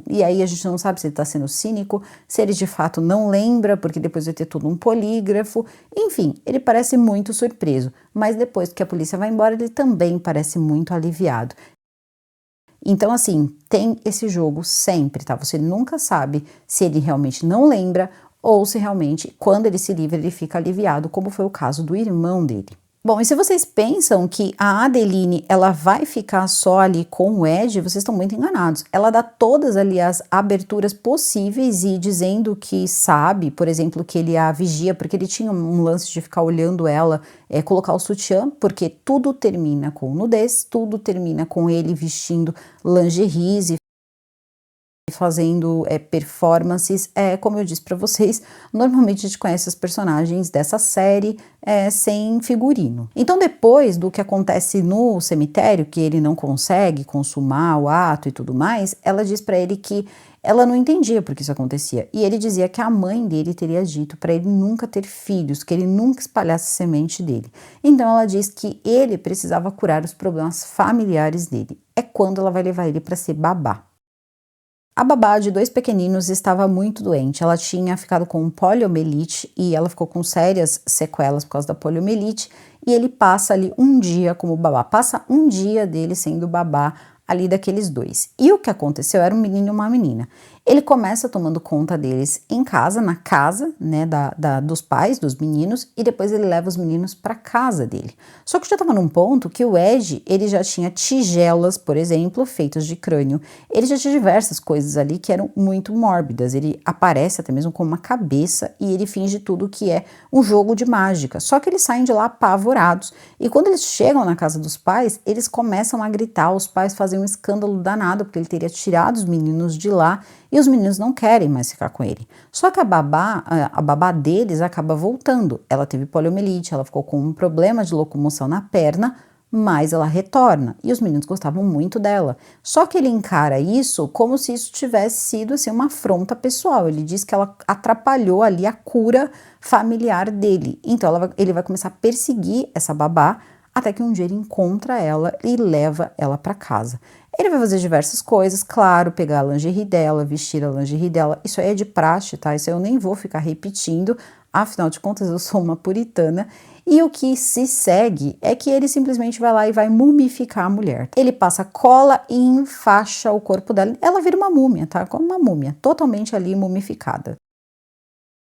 e aí a gente não sabe se ele tá sendo cínico, se ele de fato não lembra, porque depois vai ter tudo um polígrafo, enfim, ele parece muito surpreso, mas depois que a polícia vai embora, ele também parece muito aliviado. Então, assim, tem esse jogo sempre, tá? Você nunca sabe se ele realmente não lembra ou se realmente, quando ele se livra, ele fica aliviado, como foi o caso do irmão dele. Bom, e se vocês pensam que a Adeline, ela vai ficar só ali com o Ed, vocês estão muito enganados. Ela dá todas ali as aberturas possíveis e dizendo que sabe, por exemplo, que ele a vigia, porque ele tinha um lance de ficar olhando ela, colocar o sutiã, porque tudo termina com nudez, tudo termina com ele vestindo lingeries e fazendo performances, como eu disse para vocês, normalmente a gente conhece os personagens dessa série sem figurino. Então depois do que acontece no cemitério, que ele não consegue consumar o ato e tudo mais, ela diz para ele que ela não entendia por que isso acontecia, e ele dizia que a mãe dele teria dito para ele nunca ter filhos, que ele nunca espalhasse a semente dele. Então ela diz que ele precisava curar os problemas familiares dele. É quando ela vai levar ele para ser babá. A babá de 2 pequeninos estava muito doente, ela tinha ficado com poliomielite e ela ficou com sérias sequelas por causa da poliomielite e ele passa ali um dia como babá, passa um dia dele sendo babá ali daqueles 2. E o que aconteceu era um menino e uma menina. Ele começa tomando conta deles em casa, na casa, né, dos pais, dos meninos, e depois ele leva os meninos para casa dele. Só que já estava num ponto que o Ed, ele já tinha tigelas, por exemplo, feitas de crânio. Ele já tinha diversas coisas ali que eram muito mórbidas. Ele aparece até mesmo com uma cabeça e ele finge tudo que é um jogo de mágica. Só que eles saem de lá apavorados. E quando eles chegam na casa dos pais, eles começam a gritar. Os pais fazem um escândalo danado porque ele teria tirado os meninos de lá. E os meninos não querem mais ficar com ele. Só que a babá deles acaba voltando. Ela teve poliomielite, ela ficou com um problema de locomoção na perna, mas ela retorna. E os meninos gostavam muito dela. Só que ele encara isso como se isso tivesse sido assim, uma afronta pessoal. Ele diz que ela atrapalhou ali a cura familiar dele. Então ele vai começar a perseguir essa babá até que um dia ele encontra ela e leva ela para casa. Ele vai fazer diversas coisas, claro, pegar a lingerie dela, vestir a lingerie dela, isso aí é de praxe, tá? Isso aí eu nem vou ficar repetindo, afinal de contas eu sou uma puritana. E o que se segue é que ele simplesmente vai lá e vai mumificar a mulher. Ele passa cola e enfaixa o corpo dela, ela vira uma múmia, tá? Como uma múmia, totalmente ali mumificada.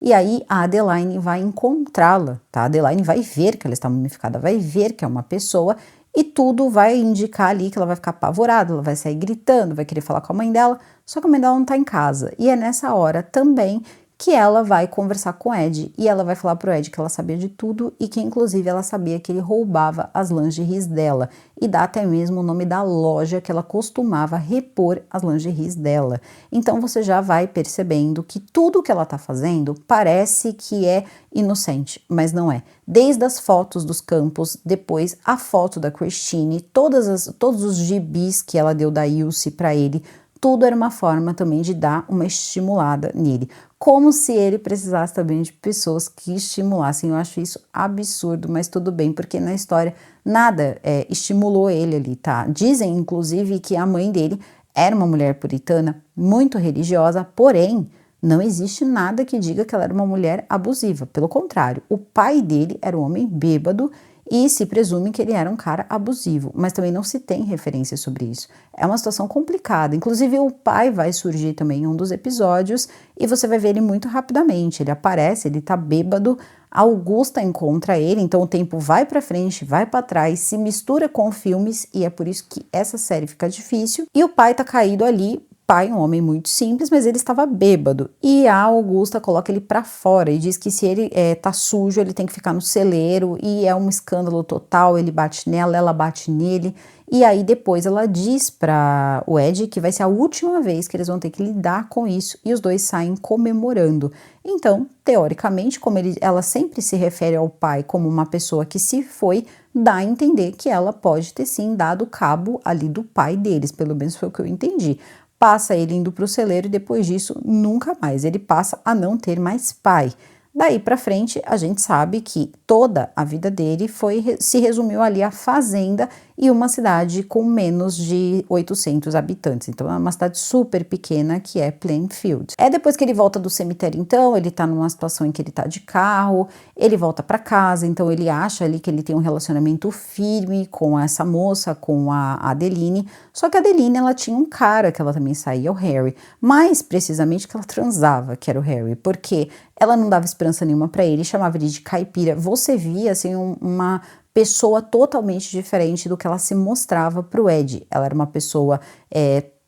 E aí a Adeline vai encontrá-la, tá? A Adeline vai ver que ela está mumificada, vai ver que é uma pessoa e tudo vai indicar ali que ela vai ficar apavorada, ela vai sair gritando, vai querer falar com a mãe dela, só que a mãe dela não tá em casa. E é nessa hora também que ela vai conversar com o Ed e ela vai falar pro Ed que ela sabia de tudo e que inclusive ela sabia que ele roubava as lingeries dela e dá até mesmo o nome da loja que ela costumava repor as lingeries dela. Então você já vai percebendo que tudo que ela tá fazendo parece que é inocente, mas não é. Desde as fotos dos campos, depois a foto da Christine, todos os gibis que ela deu da Ilse para ele, tudo era uma forma também de dar uma estimulada nele, como se ele precisasse também de pessoas que estimulassem. Eu acho isso absurdo, mas tudo bem, porque na história nada estimulou ele ali, tá? Dizem, inclusive, que a mãe dele era uma mulher puritana, muito religiosa, porém, não existe nada que diga que ela era uma mulher abusiva. Pelo contrário, o pai dele era um homem bêbado e se presume que ele era um cara abusivo, mas também não se tem referência sobre isso. É uma situação complicada. Inclusive, o pai vai surgir também em um dos episódios e você vai ver ele muito rapidamente. Ele aparece, ele tá bêbado. A Augusta encontra ele, então o tempo vai para frente, vai para trás, se mistura com filmes e é por isso que essa série fica difícil. E o pai tá caído ali. Pai, um homem muito simples, mas ele estava bêbado. E a Augusta coloca ele para fora e diz que se ele tá sujo, ele tem que ficar no celeiro e é um escândalo total. Ele bate nela, ela bate nele. E aí depois ela diz para o Ed que vai ser a última vez que eles vão ter que lidar com isso e os dois saem comemorando. Então, teoricamente, como ela sempre se refere ao pai como uma pessoa que se foi, dá a entender que ela pode ter sim dado cabo ali do pai deles, pelo menos foi o que eu entendi. Passa ele indo para o celeiro e depois disso nunca mais, ele passa a não ter mais pai. Daí para frente a gente sabe que toda a vida dele se resumiu ali à fazenda e uma cidade com menos de 800 habitantes, então é uma cidade super pequena que é Plainfield. É depois que ele volta do cemitério então, ele tá numa situação em que ele tá de carro, ele volta para casa, então ele acha ali que ele tem um relacionamento firme com essa moça, com a Adeline, só que a Adeline ela tinha um cara que ela também saía, o Harry, mais precisamente que ela transava, que era o Harry, porque ela não dava esperança nenhuma para ele, chamava ele de caipira. Você via assim uma pessoa totalmente diferente do que ela se mostrava pro Ed. Ela era uma pessoa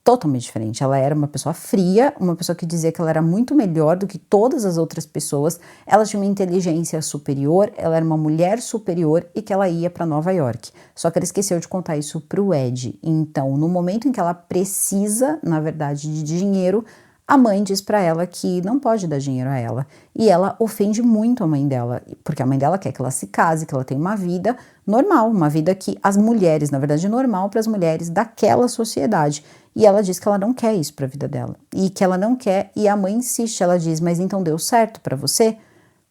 totalmente diferente. Ela era uma pessoa fria, uma pessoa que dizia que ela era muito melhor do que todas as outras pessoas. Ela tinha uma inteligência superior, ela era uma mulher superior e que ela ia para Nova York. Só que ela esqueceu de contar isso pro Ed. Então, no momento em que ela precisa, na verdade, de dinheiro, a mãe diz para ela que não pode dar dinheiro a ela e ela ofende muito a mãe dela, porque a mãe dela quer que ela se case, que ela tenha uma vida normal, uma vida que as mulheres, na verdade, normal para as mulheres daquela sociedade. E ela diz que ela não quer isso para a vida dela e que ela não quer e a mãe insiste, ela diz, mas então deu certo para você?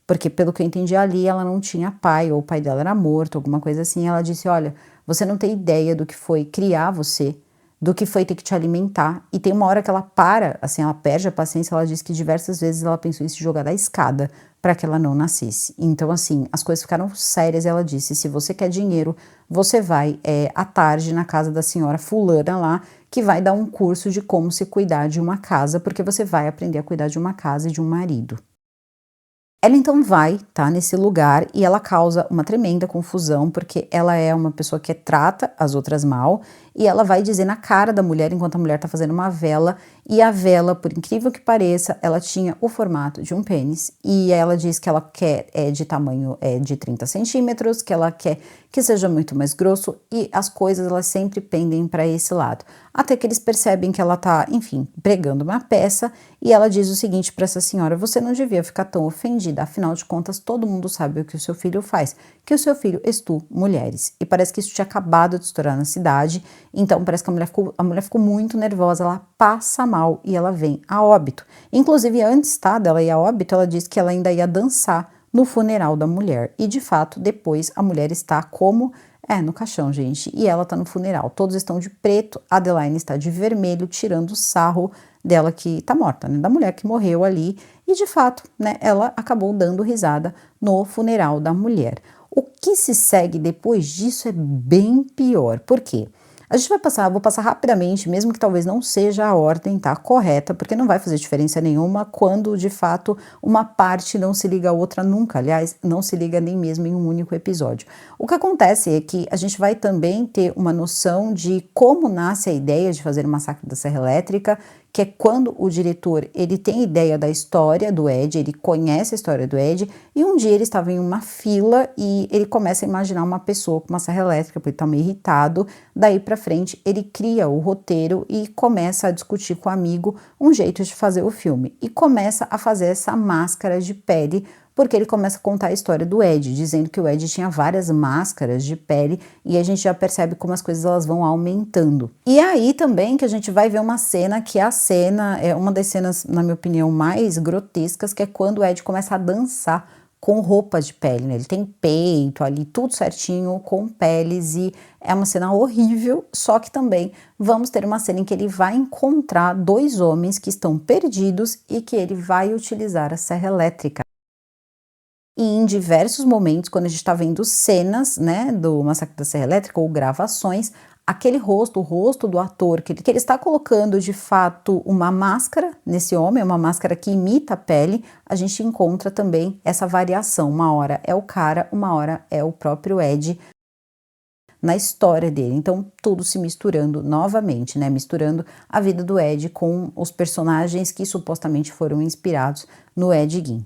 Porque pelo que eu entendi ali, ela não tinha pai ou o pai dela era morto, alguma coisa assim. Ela disse, olha, você não tem ideia do que foi criar você, do que foi ter que te alimentar, e tem uma hora que ela para, assim, ela perde a paciência, ela diz que diversas vezes ela pensou em se jogar da escada para que ela não nascesse. Então, assim, as coisas ficaram sérias, ela disse, se você quer dinheiro, você vai à tarde na casa da senhora fulana lá, que vai dar um curso de como se cuidar de uma casa, porque você vai aprender a cuidar de uma casa e de um marido. Ela então vai, tá, nesse lugar e ela causa uma tremenda confusão, porque ela é uma pessoa que trata as outras mal e ela vai dizer na cara da mulher, enquanto a mulher tá fazendo uma vela, e a vela, por incrível que pareça, ela tinha o formato de um pênis e ela diz que ela quer de tamanho de 30 centímetros, que ela quer que seja muito mais grosso e as coisas elas sempre pendem para esse lado. Até que eles percebem que ela tá, enfim, pregando uma peça e ela diz o seguinte para essa senhora, você não devia ficar tão ofendida, afinal de contas todo mundo sabe o que o seu filho faz, que o seu filho estupra mulheres. E parece que isso tinha acabado de estourar na cidade, então parece que a mulher ficou muito nervosa, ela passa mal e ela vem a óbito. Inclusive antes, tá, dela ir a óbito, ela disse que ela ainda ia dançar no funeral da mulher. E de fato, depois a mulher está como no caixão, gente, e ela tá no funeral. Todos estão de preto, a Adeline está de vermelho, tirando sarro dela que tá morta, né, da mulher que morreu ali. E de fato, né, ela acabou dando risada no funeral da mulher. O que se segue depois disso é bem pior. Por quê? A gente vou passar rapidamente, mesmo que talvez não seja a ordem, tá, correta, porque não vai fazer diferença nenhuma quando, de fato, uma parte não se liga à outra nunca. Aliás, não se liga nem mesmo em um único episódio. O que acontece é que a gente vai também ter uma noção de como nasce a ideia de fazer o Massacre da Serra Elétrica, que é quando o diretor, ele tem ideia da história do Ed, ele conhece a história do Ed, e um dia ele estava em uma fila e ele começa a imaginar uma pessoa com uma serra elétrica, porque ele tá meio irritado, daí pra frente ele cria o roteiro e começa a discutir com o amigo um jeito de fazer o filme, e começa a fazer essa máscara de pele, porque ele começa a contar a história do Ed, dizendo que o Ed tinha várias máscaras de pele e a gente já percebe como as coisas elas vão aumentando. E aí também que a gente vai ver uma cena que a cena é uma das cenas, na minha opinião, mais grotescas, que é quando o Ed começa a dançar com roupas de pele, né? Ele tem peito ali, tudo certinho, com peles, e é uma cena horrível, só que também vamos ter uma cena em que ele vai encontrar dois homens que estão perdidos e que ele vai utilizar a serra elétrica. E em diversos momentos, quando a gente está vendo cenas, né, do Massacre da Serra Elétrica ou gravações, aquele rosto, o rosto do ator, que ele está colocando de fato uma máscara nesse homem, uma máscara que imita a pele, a gente encontra também essa variação. Uma hora é o cara, uma hora é o próprio Ed na história dele. Então, tudo se misturando novamente, né? Misturando a vida do Ed com os personagens que supostamente foram inspirados no Ed Gein.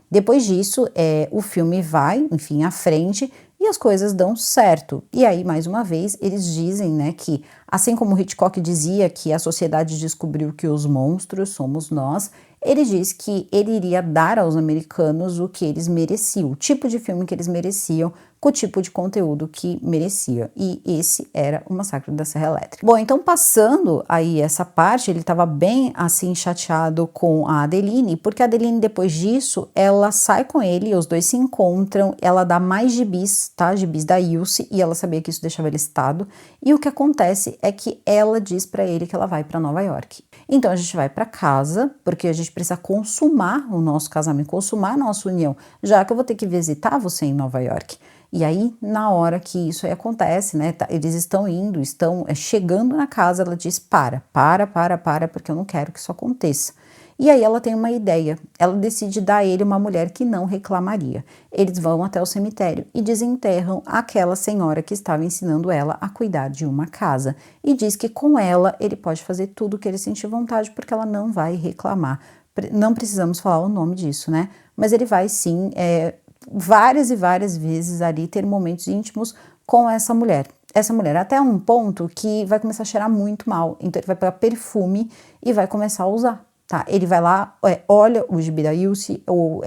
Depois disso, o filme vai, enfim, à frente e as coisas dão certo. E aí, mais uma vez, eles dizem, né, que assim como Hitchcock dizia que a sociedade descobriu que os monstros somos nós, ele diz que ele iria dar aos americanos o que eles mereciam, o tipo de filme que eles mereciam, com o tipo de conteúdo que merecia. E esse era o Massacre da Serra Elétrica. Bom, então passando aí essa parte, ele estava bem assim chateado com a Adeline, porque a Adeline depois disso, ela sai com ele, os dois se encontram, ela dá mais gibis, tá? Gibis da Ilse, e ela sabia que isso deixava ele excitado. E o que acontece é que ela diz para ele que ela vai para Nova York. Então a gente vai para casa, porque a gente precisa consumar o nosso casamento, consumar a nossa união, já que eu vou ter que visitar você em Nova York. E aí, na hora que isso aí acontece, né, eles estão indo, estão chegando na casa, ela diz, para, porque eu não quero que isso aconteça. E aí ela tem uma ideia, ela decide dar a ele uma mulher que não reclamaria. Eles vão até o cemitério e desenterram aquela senhora que estava ensinando ela a cuidar de uma casa. E diz que com ela ele pode fazer tudo o que ele sentir vontade, porque ela não vai reclamar. Não precisamos falar o nome disso, né? Mas ele vai sim, várias e várias vezes ali ter momentos íntimos com essa mulher. Essa mulher até um ponto que vai começar a cheirar muito mal. Então ele vai pegar perfume e vai começar a usar. Tá, ele vai lá, olha o gibi da Ilse, ou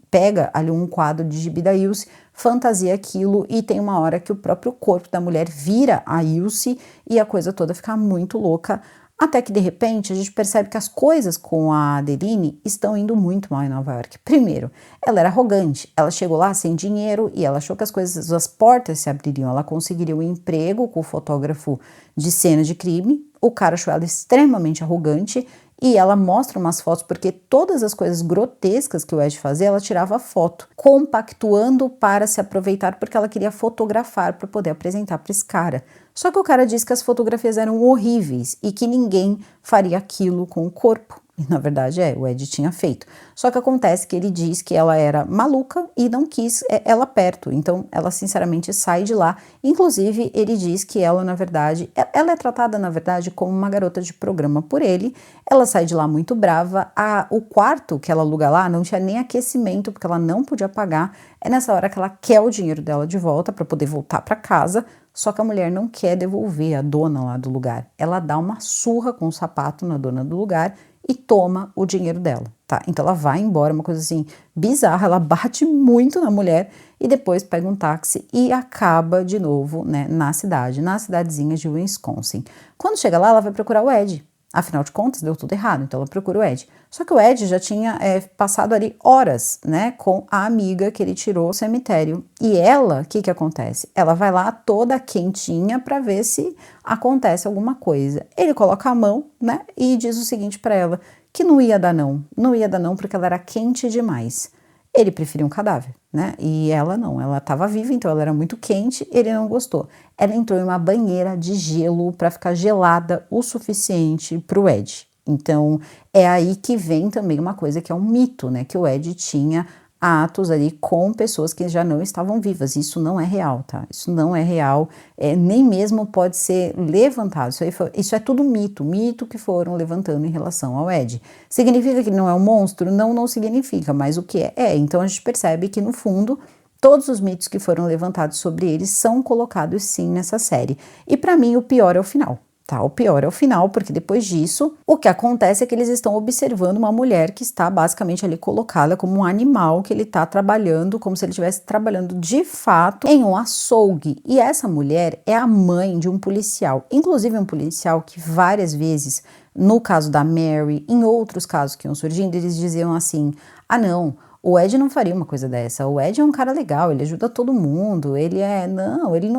pega ali um quadro de gibi da Ilse, fantasia aquilo, e tem uma hora que o próprio corpo da mulher vira a Ilse e a coisa toda fica muito louca, até que de repente a gente percebe que as coisas com a Adeline estão indo muito mal em Nova York. Primeiro, ela era arrogante, ela chegou lá sem dinheiro e ela achou que as portas se abririam, ela conseguiria um emprego com o fotógrafo de cena de crime, o cara achou ela extremamente arrogante. E ela mostra umas fotos, porque todas as coisas grotescas que o Ed fazia, ela tirava foto, compactuando para se aproveitar, porque ela queria fotografar para poder apresentar para esse cara. Só que o cara disse que as fotografias eram horríveis e que ninguém faria aquilo com o corpo. E na verdade o Ed tinha feito. Só que acontece que ele diz que ela era maluca e não quis ela perto. Então ela sinceramente sai de lá. Inclusive ele diz que ela na verdade, ela é tratada na verdade como uma garota de programa por ele. Ela sai de lá muito brava. O quarto que ela aluga lá não tinha nem aquecimento porque ela não podia pagar. É nessa hora que ela quer o dinheiro dela de volta para poder voltar para casa. Só que a mulher não quer devolver a dona lá do lugar. Ela dá uma surra com o sapato na dona do lugar e toma o dinheiro dela, tá? Então ela vai embora, uma coisa assim bizarra, ela bate muito na mulher e depois pega um táxi e acaba de novo, né, na cidadezinha de Wisconsin. Quando chega lá, ela vai procurar o Ed. Afinal de contas, deu tudo errado, então ela procura o Ed. Só que o Ed já tinha passado ali horas, né, com a amiga que ele tirou do cemitério. E ela, o que acontece? Ela vai lá toda quentinha para ver se acontece alguma coisa. Ele coloca a mão, né, e diz o seguinte para ela, que não ia dar não porque ela era quente demais. Ele preferia um cadáver, né? E ela não, ela estava viva, então ela era muito quente, ele não gostou. Ela entrou em uma banheira de gelo para ficar gelada o suficiente para o Ed. Então é aí que vem também uma coisa que é um mito, né? Que o Ed tinha atos ali com pessoas que já não estavam vivas. Isso não é real, tá? Isso não é real, nem mesmo pode ser levantado. Isso é tudo mito que foram levantando em relação ao Ed. Significa que ele não é um monstro? Não, não significa, mas o que é? Então a gente percebe que no fundo todos os mitos que foram levantados sobre ele são colocados sim nessa série. E para mim o pior é o final. Tá, o pior é o final, porque depois disso, o que acontece é que eles estão observando uma mulher que está basicamente ali colocada como um animal que ele está trabalhando, como se ele estivesse trabalhando de fato em um açougue. E essa mulher é a mãe de um policial, inclusive um policial que várias vezes, no caso da Mary, em outros casos que iam surgindo, eles diziam assim: ah, não. O Ed não faria uma coisa dessa. O Ed é um cara legal, ele ajuda todo mundo.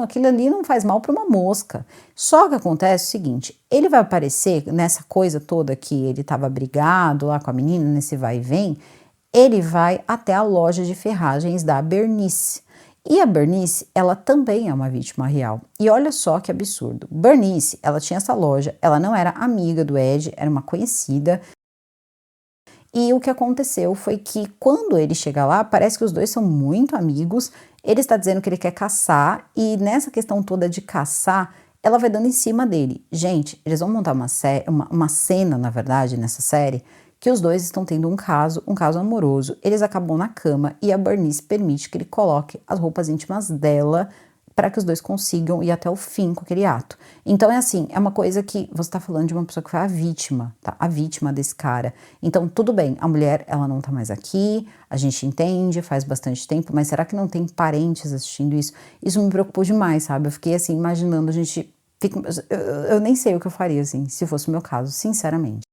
Aquilo ali não faz mal para uma mosca. Só que acontece o seguinte: ele vai aparecer nessa coisa toda que ele estava brigado lá com a menina, nesse vai e vem. Ele vai até a loja de ferragens da Bernice. E a Bernice, ela também é uma vítima real. E olha só que absurdo. Bernice, ela tinha essa loja, ela não era amiga do Ed, era uma conhecida. E o que aconteceu foi que quando ele chega lá, parece que os dois são muito amigos. Ele está dizendo que ele quer caçar e nessa questão toda de caçar, ela vai dando em cima dele. Gente, eles vão montar uma cena, na verdade, nessa série, que os dois estão tendo um caso amoroso. Eles acabam na cama e a Bernice permite que ele coloque as roupas íntimas dela para que os dois consigam ir até o fim com aquele ato. Então é assim, é uma coisa que você tá falando de uma pessoa que foi a vítima, tá? A vítima desse cara. Então tudo bem, a mulher, ela não tá mais aqui, a gente entende, faz bastante tempo, mas será que não tem parentes assistindo isso? Isso me preocupou demais, sabe? Eu fiquei assim, imaginando, eu nem sei o que eu faria, assim, se fosse o meu caso, sinceramente.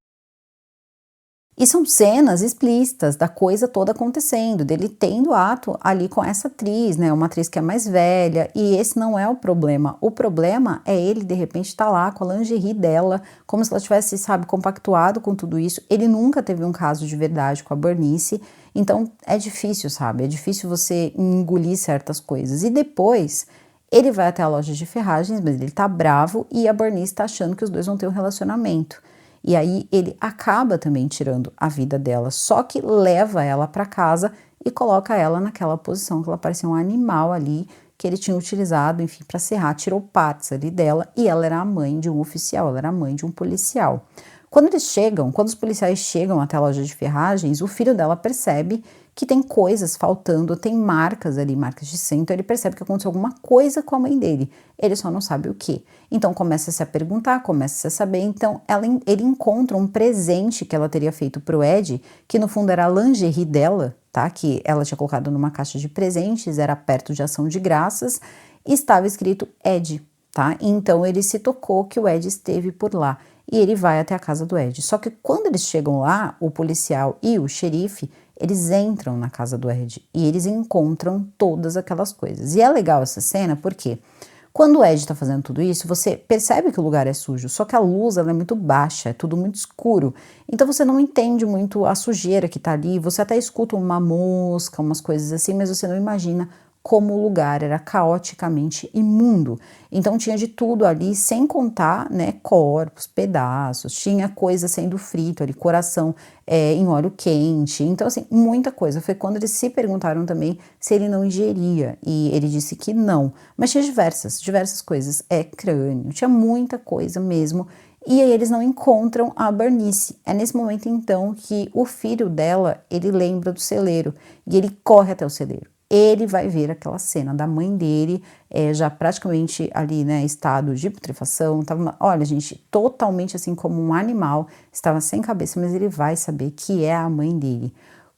E são cenas explícitas da coisa toda acontecendo, dele tendo ato ali com essa atriz, né? Uma atriz que é mais velha, e esse não é o problema. O problema é ele, de repente, estar lá com a lingerie dela, como se ela tivesse, sabe, compactuado com tudo isso. Ele nunca teve um caso de verdade com a Bernice, então é difícil, sabe? É difícil você engolir certas coisas. E depois, ele vai até a loja de ferragens, mas ele tá bravo e a Bernice tá achando que os dois vão ter um relacionamento. E aí ele acaba também tirando a vida dela, só que leva ela para casa e coloca ela naquela posição que ela parecia um animal ali, que ele tinha utilizado, enfim, para serrar, tirou partes ali dela, e ela era a mãe de um oficial, ela era a mãe de um policial. Quando os policiais chegam até a loja de ferragens, o filho dela percebe que tem coisas faltando, tem marcas ali, marcas de sangue, então ele percebe que aconteceu alguma coisa com a mãe dele, ele só não sabe o que. Então começa-se a perguntar, começa-se a saber, então ele encontra um presente que ela teria feito pro Ed, que no fundo era a lingerie dela, tá? Que ela tinha colocado numa caixa de presentes, era perto de ação de graças, e estava escrito Ed, tá? Então ele se tocou que o Ed esteve por lá. E ele vai até a casa do Ed. Só que quando eles chegam lá, o policial e o xerife, eles entram na casa do Ed e eles encontram todas aquelas coisas. E é legal essa cena porque quando o Ed tá fazendo tudo isso, você percebe que o lugar é sujo, só que a luz ela é muito baixa, é tudo muito escuro. Então você não entende muito a sujeira que tá ali, você até escuta uma mosca, umas coisas assim, mas você não imagina como o lugar era caoticamente imundo. Então tinha de tudo ali, sem contar, né, corpos, pedaços, tinha coisa sendo frito ali, coração em óleo quente, então assim, muita coisa. Foi quando eles se perguntaram também se ele não ingeria, e ele disse que não, mas tinha diversas coisas, crânio, tinha muita coisa mesmo, e aí eles não encontram a Bernice. É nesse momento então que o filho dela, ele lembra do celeiro, e ele corre até o celeiro. Ele vai ver aquela cena da mãe dele, já praticamente ali, né, estado de putrefação, olha gente, totalmente assim como um animal, estava sem cabeça, mas ele vai saber que é a mãe dele.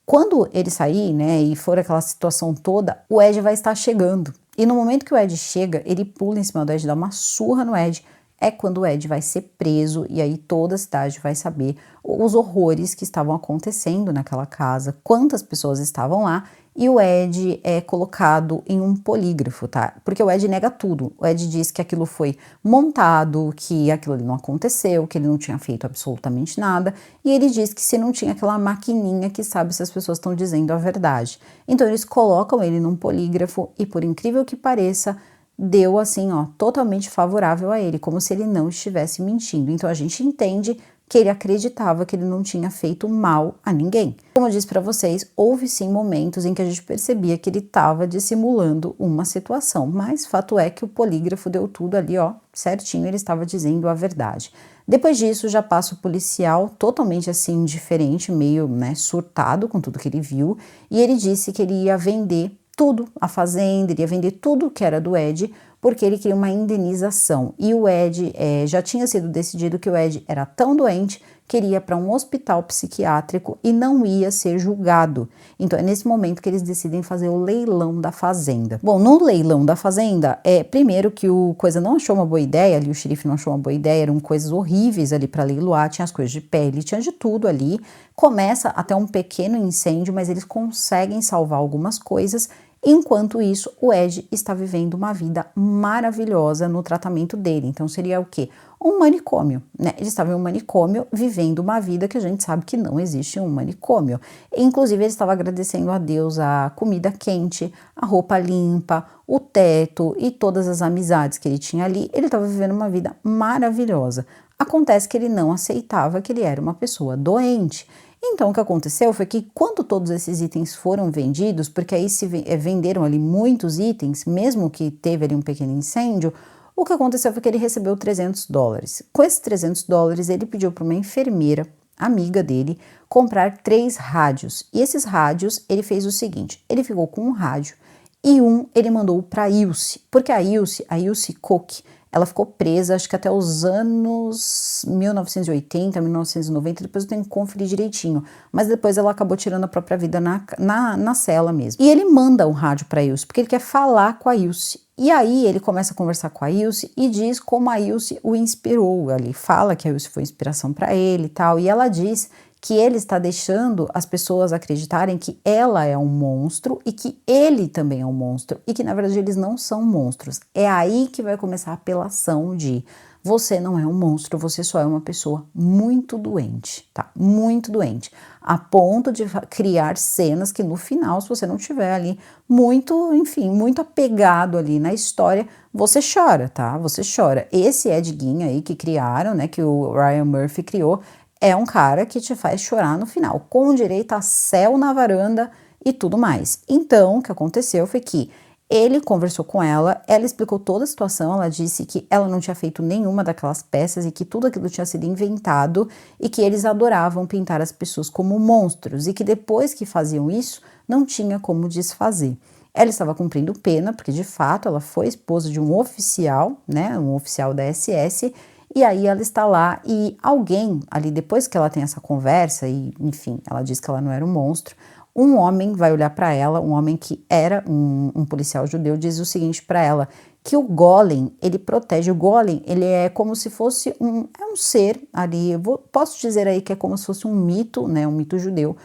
Quando ele sair, né, e for aquela situação toda, o Ed vai estar chegando, e no momento que o Ed chega, ele pula em cima do Ed, dá uma surra no Ed, é quando o Ed vai ser preso, e aí toda a cidade vai saber os horrores que estavam acontecendo naquela casa, quantas pessoas estavam lá, e o Ed é colocado em um polígrafo, tá? Porque o Ed nega tudo. O Ed diz que aquilo foi montado, que aquilo ali não aconteceu, que ele não tinha feito absolutamente nada. E ele diz que se não tinha aquela maquininha que sabe se as pessoas estão dizendo a verdade. Então eles colocam ele num polígrafo e, por incrível que pareça, deu assim, ó, totalmente favorável a ele, como se ele não estivesse mentindo. Então a gente entende que ele acreditava que ele não tinha feito mal a ninguém. Como eu disse para vocês, houve sim momentos em que a gente percebia que ele estava dissimulando uma situação, mas fato é que o polígrafo deu tudo ali, ó, certinho, ele estava dizendo a verdade. Depois disso, já passa o policial totalmente assim, diferente, meio, né, surtado com tudo que ele viu, e ele disse que ele ia vender tudo, a fazenda, ele ia vender tudo que era do Ed, porque ele queria uma indenização. E o Ed já tinha sido decidido que o Ed era tão doente que ele ia para um hospital psiquiátrico e não ia ser julgado. Então é nesse momento que eles decidem fazer o leilão da fazenda. Bom, no leilão da fazenda, primeiro que o coisa não achou uma boa ideia, ali o xerife não achou uma boa ideia, eram coisas horríveis ali para leiloar, tinha as coisas de pele, tinha de tudo ali. Começa até um pequeno incêndio, mas eles conseguem salvar algumas coisas. Enquanto isso, o Ed está vivendo uma vida maravilhosa no tratamento dele. Então seria o quê? Um manicômio, né? Ele estava em um manicômio vivendo uma vida que a gente sabe que não existe em um manicômio. Inclusive, ele estava agradecendo a Deus a comida quente, a roupa limpa, o teto e todas as amizades que ele tinha ali. Ele estava vivendo uma vida maravilhosa. Acontece que ele não aceitava que ele era uma pessoa doente. Então, o que aconteceu foi que quando todos esses itens foram vendidos, porque aí se venderam ali muitos itens, mesmo que teve ali um pequeno incêndio, o que aconteceu foi que ele recebeu $300. Com esses $300, ele pediu para uma enfermeira, amiga dele, comprar 3 rádios. E esses rádios, ele fez o seguinte, ele ficou com um rádio e ele mandou para a Ilse, porque a Ilse Cook, ela ficou presa, acho que até os anos 1980, 1990, depois eu tenho que conferir direitinho, mas depois ela acabou tirando a própria vida na cela mesmo. E ele manda um rádio para a Ilse, porque ele quer falar com a Ilse. E aí ele começa a conversar com a Ilse e diz como a Ilse o inspirou. Ele fala que a Ilse foi inspiração para ele e tal, e ela diz que ele está deixando as pessoas acreditarem que ela é um monstro e que ele também é um monstro e que na verdade eles não são monstros. É aí que vai começar a apelação de você não é um monstro, você só é uma pessoa muito doente, tá? Muito doente, a ponto de criar cenas que no final, se você não tiver ali muito, enfim, muito apegado ali na história, você chora, tá? Você chora. Esse Ed Gein aí que criaram, né, que o Ryan Murphy criou, é um cara que te faz chorar no final, com direito a céu na varanda e tudo mais. Então, o que aconteceu foi que ele conversou com ela explicou toda a situação, ela disse que ela não tinha feito nenhuma daquelas peças e que tudo aquilo tinha sido inventado e que eles adoravam pintar as pessoas como monstros e que depois que faziam isso, não tinha como desfazer. Ela estava cumprindo pena, porque de fato ela foi esposa de um oficial, né, um oficial da SS, e aí ela está lá e alguém ali, depois que ela tem essa conversa e, enfim, ela diz que ela não era um monstro, um homem vai olhar para ela, um homem que era um policial judeu, diz o seguinte para ela, que o golem, ele protege, o golem, ele é como se fosse um ser ali, posso dizer aí que é como se fosse um mito, né, um mito judeu,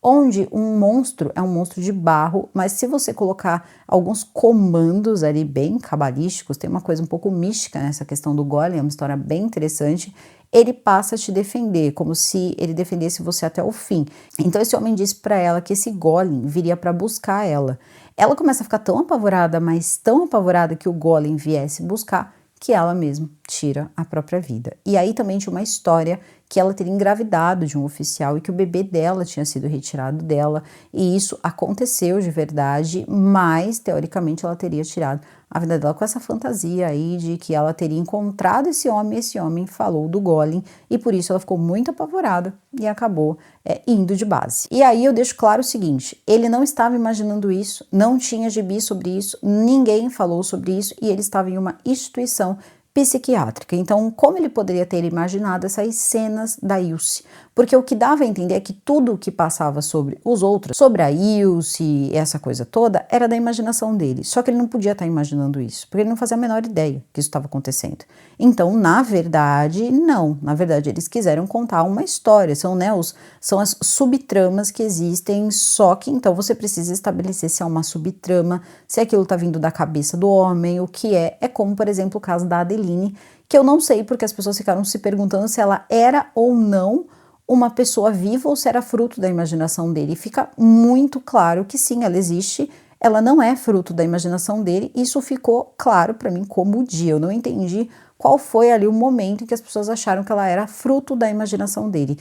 onde um monstro é um monstro de barro, mas se você colocar alguns comandos ali bem cabalísticos, tem uma coisa um pouco mística nessa questão do golem, é uma história bem interessante, ele passa a te defender, como se ele defendesse você até o fim. Então esse homem disse para ela que esse golem viria para buscar ela. Ela começa a ficar tão apavorada, mas tão apavorada que o golem viesse buscar, que ela mesma tira a própria vida. E aí também tinha uma história que ela teria engravidado de um oficial e que o bebê dela tinha sido retirado dela, e isso aconteceu de verdade, mas teoricamente ela teria tirado a vida dela com essa fantasia aí de que ela teria encontrado esse homem falou do golem, e por isso ela ficou muito apavorada e acabou indo de base. E aí eu deixo claro o seguinte, ele não estava imaginando isso, não tinha gibi sobre isso, ninguém falou sobre isso, e ele estava em uma instituição psiquiátrica. Então, como ele poderia ter imaginado essas cenas da Ilse? Porque o que dava a entender é que tudo o que passava sobre os outros, sobre a Ilse, essa coisa toda, era da imaginação dele. Só que ele não podia estar imaginando isso, porque ele não fazia a menor ideia que isso estava acontecendo. Então, na verdade, não. Na verdade, eles quiseram contar uma história. São, né, são as subtramas que existem, só que então você precisa estabelecer se é uma subtrama, se aquilo está vindo da cabeça do homem, o que é. É como, por exemplo, o caso da Adeline, que eu não sei porque as pessoas ficaram se perguntando se ela era ou não uma pessoa viva ou se era fruto da imaginação dele. E fica muito claro que sim, ela existe, ela não é fruto da imaginação dele. Isso ficou claro para mim como o dia. Eu não entendi qual foi ali o momento em que as pessoas acharam que ela era fruto da imaginação dele.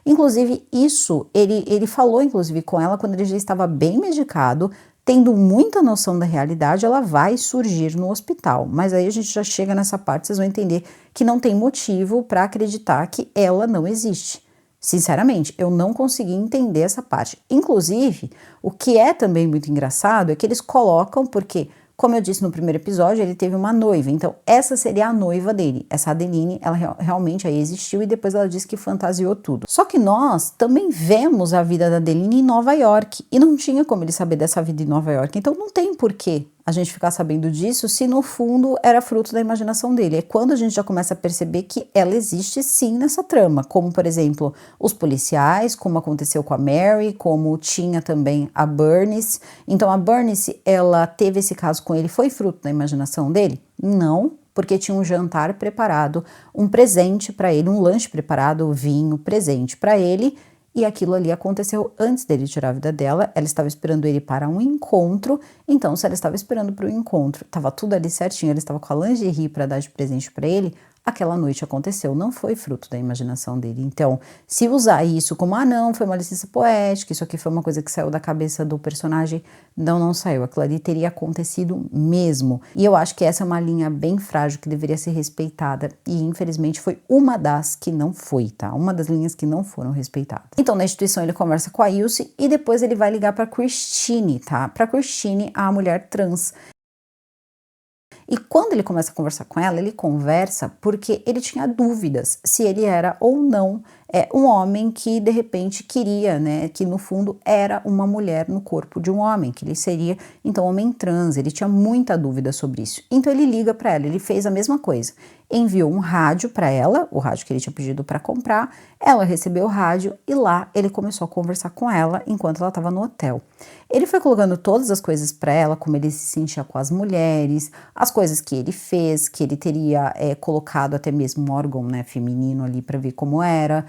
Inclusive, isso, ele falou inclusive com ela quando ele já estava bem medicado, tendo muita noção da realidade, ela vai surgir no hospital. Mas aí a gente já chega nessa parte, vocês vão entender que não tem motivo para acreditar que ela não existe. Sinceramente, eu não consegui entender essa parte. Inclusive, o que é também muito engraçado é que eles colocam, porque Como eu disse no primeiro episódio, ele teve uma noiva, então essa seria a noiva dele. Essa Adeline, ela realmente aí existiu e depois ela disse que fantasiou tudo. Só que nós também vemos a vida da Adeline em Nova York e não tinha como ele saber dessa vida em Nova York, então não tem porquê a gente ficar sabendo disso se no fundo era fruto da imaginação dele. É quando a gente já começa a perceber que ela existe sim nessa trama, como por exemplo os policiais, como aconteceu com a Mary, como tinha também a Bernice. Então a Bernice, ela teve esse caso com ele, foi fruto da imaginação dele? Não, porque tinha um jantar preparado, um presente para ele, um lanche preparado, vinho, presente para ele. E aquilo ali aconteceu antes dele tirar a vida dela, ela estava esperando ele para um encontro, então se ela estava esperando para o encontro, estava tudo ali certinho, ela estava com a lingerie para dar de presente para ele, aquela noite aconteceu, não foi fruto da imaginação dele. Então, se usar isso como, não, foi uma licença poética, isso aqui foi uma coisa que saiu da cabeça do personagem, não saiu, aquilo ali teria acontecido mesmo. E eu acho que essa é uma linha bem frágil que deveria ser respeitada e infelizmente foi uma das que não foi, tá? Uma das linhas que não foram respeitadas. Então, na instituição ele conversa com a Ilse e depois ele vai ligar para Christine, tá? Para Christine, a mulher trans. E quando ele começa a conversar com ela, ele conversa porque ele tinha dúvidas se ele era ou não um homem que de repente queria, né, que no fundo era uma mulher no corpo de um homem, que ele seria então homem trans, ele tinha muita dúvida sobre isso. Então ele liga para ela, ele fez a mesma coisa, enviou um rádio para ela, o rádio que ele tinha pedido para comprar, ela recebeu o rádio e lá ele começou a conversar com ela enquanto ela estava no hotel. Ele foi colocando todas as coisas para ela, como ele se sentia com as mulheres, as coisas que ele fez, que ele teria colocado até mesmo um órgão, né, feminino ali para ver como era,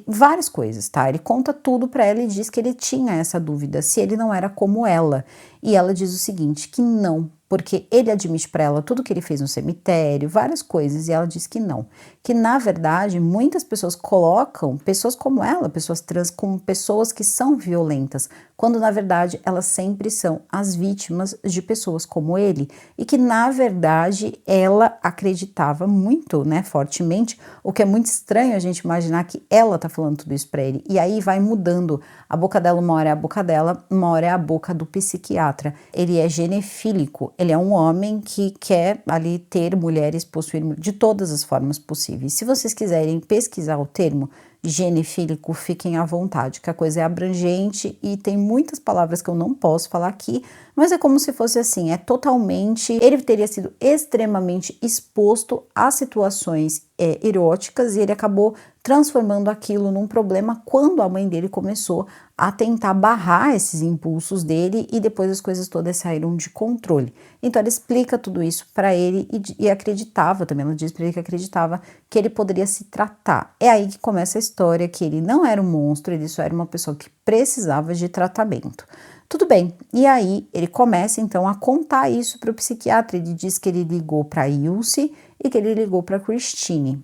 várias coisas, tá? Ele conta tudo para ela e diz que ele tinha essa dúvida, se ele não era como ela. E ela diz o seguinte, que não, porque ele admite para ela tudo que ele fez no cemitério, várias coisas, e ela diz que não. Que na verdade, muitas pessoas colocam pessoas como ela, pessoas trans, como pessoas que são violentas, quando na verdade elas sempre são as vítimas de pessoas como ele. E que na verdade ela acreditava muito, né, fortemente, o que é muito estranho a gente imaginar que ela tá falando tudo isso para ele. E aí vai mudando, a boca dela uma hora é a boca dela, uma hora é a boca do psiquiatra. Ele é genefílico, ele é um homem que quer ali ter mulheres, possuir de todas as formas possíveis. Se vocês quiserem pesquisar o termo genefílico, fiquem à vontade, que a coisa é abrangente e tem muitas palavras que eu não posso falar aqui, mas é como se fosse assim, é totalmente, ele teria sido extremamente exposto a situações eróticas e ele acabou transformando aquilo num problema quando a mãe dele começou a tentar barrar esses impulsos dele e depois as coisas todas saíram de controle. Então ela explica tudo isso para ele e acreditava também, ela diz para ele que acreditava que ele poderia se tratar. É aí que começa a história, que ele não era um monstro, ele só era uma pessoa que precisava de tratamento. Tudo bem, e aí ele começa então a contar isso para o psiquiatra, ele diz que ele ligou para a Ilse e que ele ligou para a Christine.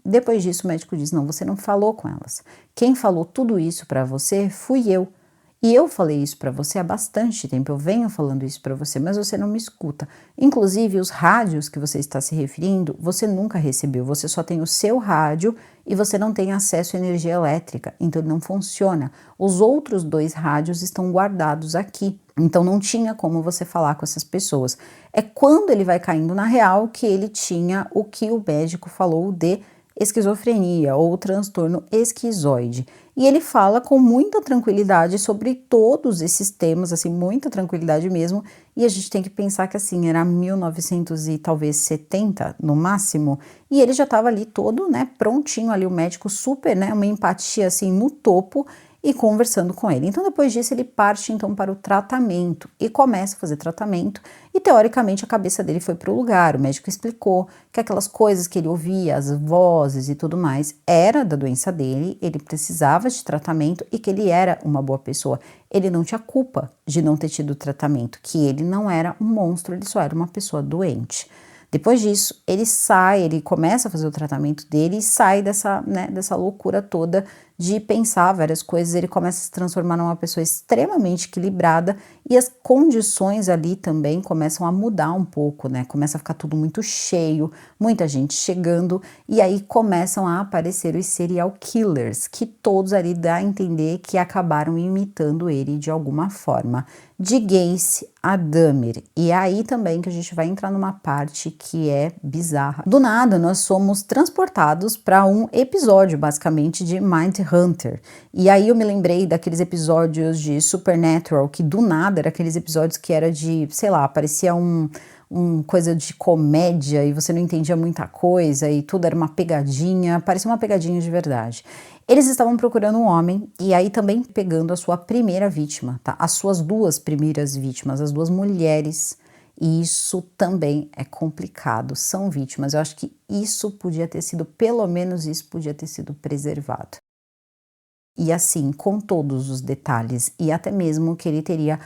Depois disso o médico diz, não, você não falou com elas, quem falou tudo isso para você fui eu, e eu falei isso para você há bastante tempo, eu venho falando isso para você, mas você não me escuta, inclusive os rádios que você está se referindo, você nunca recebeu, você só tem o seu rádio e você não tem acesso à energia elétrica, então não funciona, os outros 2 rádios estão guardados aqui, então não tinha como você falar com essas pessoas. É quando ele vai caindo na real que ele tinha o que o médico falou de esquizofrenia ou transtorno esquizoide. E ele fala com muita tranquilidade sobre todos esses temas, assim, muita tranquilidade mesmo, e a gente tem que pensar que assim, era 1900 e talvez 70 no máximo, e ele já estava ali todo, né, prontinho ali, o médico super, né, uma empatia assim no topo, e conversando com ele. Então depois disso ele parte então para o tratamento e começa a fazer tratamento e teoricamente a cabeça dele foi para o lugar, o médico explicou que aquelas coisas que ele ouvia, as vozes e tudo mais, era da doença dele, ele precisava de tratamento e que ele era uma boa pessoa, ele não tinha culpa de não ter tido tratamento, que ele não era um monstro, ele só era uma pessoa doente. Depois disso, ele sai, ele começa a fazer o tratamento dele e sai dessa, né, dessa loucura toda de pensar várias coisas, ele começa a se transformar numa pessoa extremamente equilibrada e as condições ali também começam a mudar um pouco, né? Começa a ficar tudo muito cheio, muita gente chegando e aí começam a aparecer os serial killers, que todos ali dá a entender que acabaram imitando ele de alguma forma. De gays a Dahmer. E é aí também que a gente vai entrar numa parte que é bizarra. Do nada, nós somos transportados para um episódio, basicamente, de Mindhunter. E aí eu me lembrei daqueles episódios de Supernatural, que do nada era aqueles episódios que era de, sei lá, parecia coisa de comédia e você não entendia muita coisa e tudo era uma pegadinha, parecia uma pegadinha de verdade. Eles estavam procurando um homem e aí também pegando a sua primeira vítima, tá? As suas duas primeiras vítimas, as duas mulheres. E isso também é complicado, são vítimas. Eu acho que isso podia ter sido, pelo menos isso podia ter sido preservado. E assim, com todos os detalhes, e até mesmo que ele teria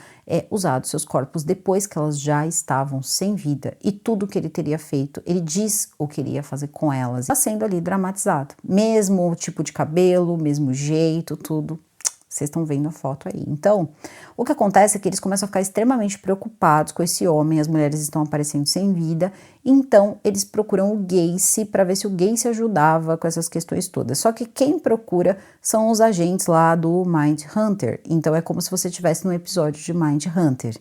usado seus corpos depois que elas já estavam sem vida, e tudo que ele teria feito, ele diz o que ele ia fazer com elas, está sendo ali dramatizado. Mesmo o tipo de cabelo, mesmo jeito, tudo. Vocês estão vendo a foto aí. Então, o que acontece é que eles começam a ficar extremamente preocupados com esse homem, as mulheres estão aparecendo sem vida, então eles procuram o Gacy para ver se o Gacy ajudava com essas questões todas. Só que quem procura são os agentes lá do Mindhunter, então é como se você estivesse num episódio de Mindhunter.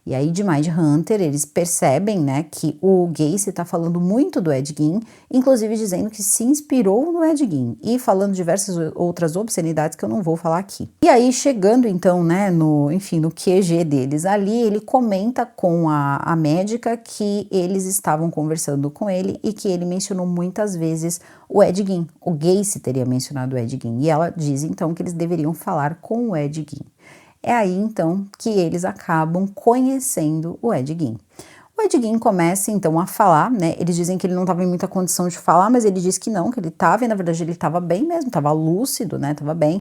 E aí de Mindhunter eles percebem, né, que o Gacy está falando muito do Ed Gein, inclusive dizendo que se inspirou no Ed Gein e falando diversas outras obscenidades que eu não vou falar aqui. E aí chegando então, né, no QG deles ali, ele comenta com a médica que eles estavam conversando com ele e que ele mencionou muitas vezes o Ed Gein. O Gacy teria mencionado o Ed Gein e ela diz então que eles deveriam falar com o Ed Gein. É aí, então, que eles acabam conhecendo o Ed Gein. O Ed Gein começa, então, a falar, né? Eles dizem que ele não estava em muita condição de falar, mas ele diz que não, que ele estava, e na verdade ele estava bem mesmo, estava lúcido, né? Estava bem.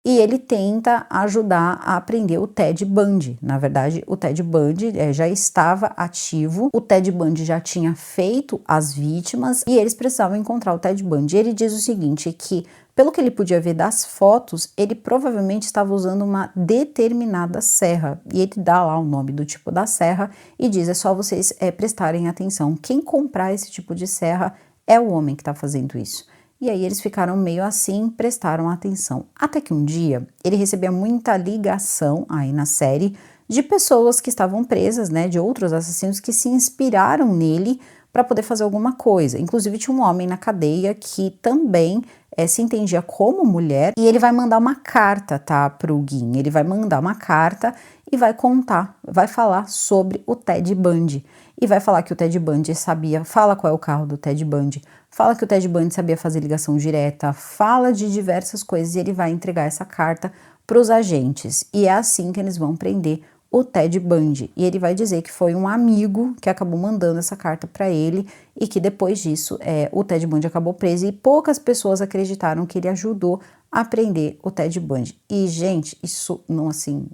E ele tenta ajudar a prender o Ted Bundy. Na verdade, o Ted Bundy já estava ativo, o Ted Bundy já tinha feito as vítimas e eles precisavam encontrar o Ted Bundy. Ele diz o seguinte, que pelo que ele podia ver das fotos, ele provavelmente estava usando uma determinada serra. E ele dá lá o nome do tipo da serra e diz, é só vocês prestarem atenção. Quem comprar esse tipo de serra é o homem que está fazendo isso. E aí eles ficaram meio assim, prestaram atenção. Até que um dia, ele recebia muita ligação aí na série de pessoas que estavam presas, né, de outros assassinos que se inspiraram nele para poder fazer alguma coisa. Inclusive tinha um homem na cadeia que também se entendia como mulher e ele vai mandar uma carta, tá, pro Gein. Ele vai mandar uma carta e vai contar, vai falar sobre o Ted Bundy. E vai falar que o Ted Bundy sabia, fala qual é o carro do Ted Bundy, fala que o Ted Bundy sabia fazer ligação direta, fala de diversas coisas e ele vai entregar essa carta para os agentes. E é assim que eles vão prender o Ted Bundy. E ele vai dizer que foi um amigo que acabou mandando essa carta para ele e que depois disso o Ted Bundy acabou preso e poucas pessoas acreditaram que ele ajudou a prender o Ted Bundy. E, gente, isso não, assim,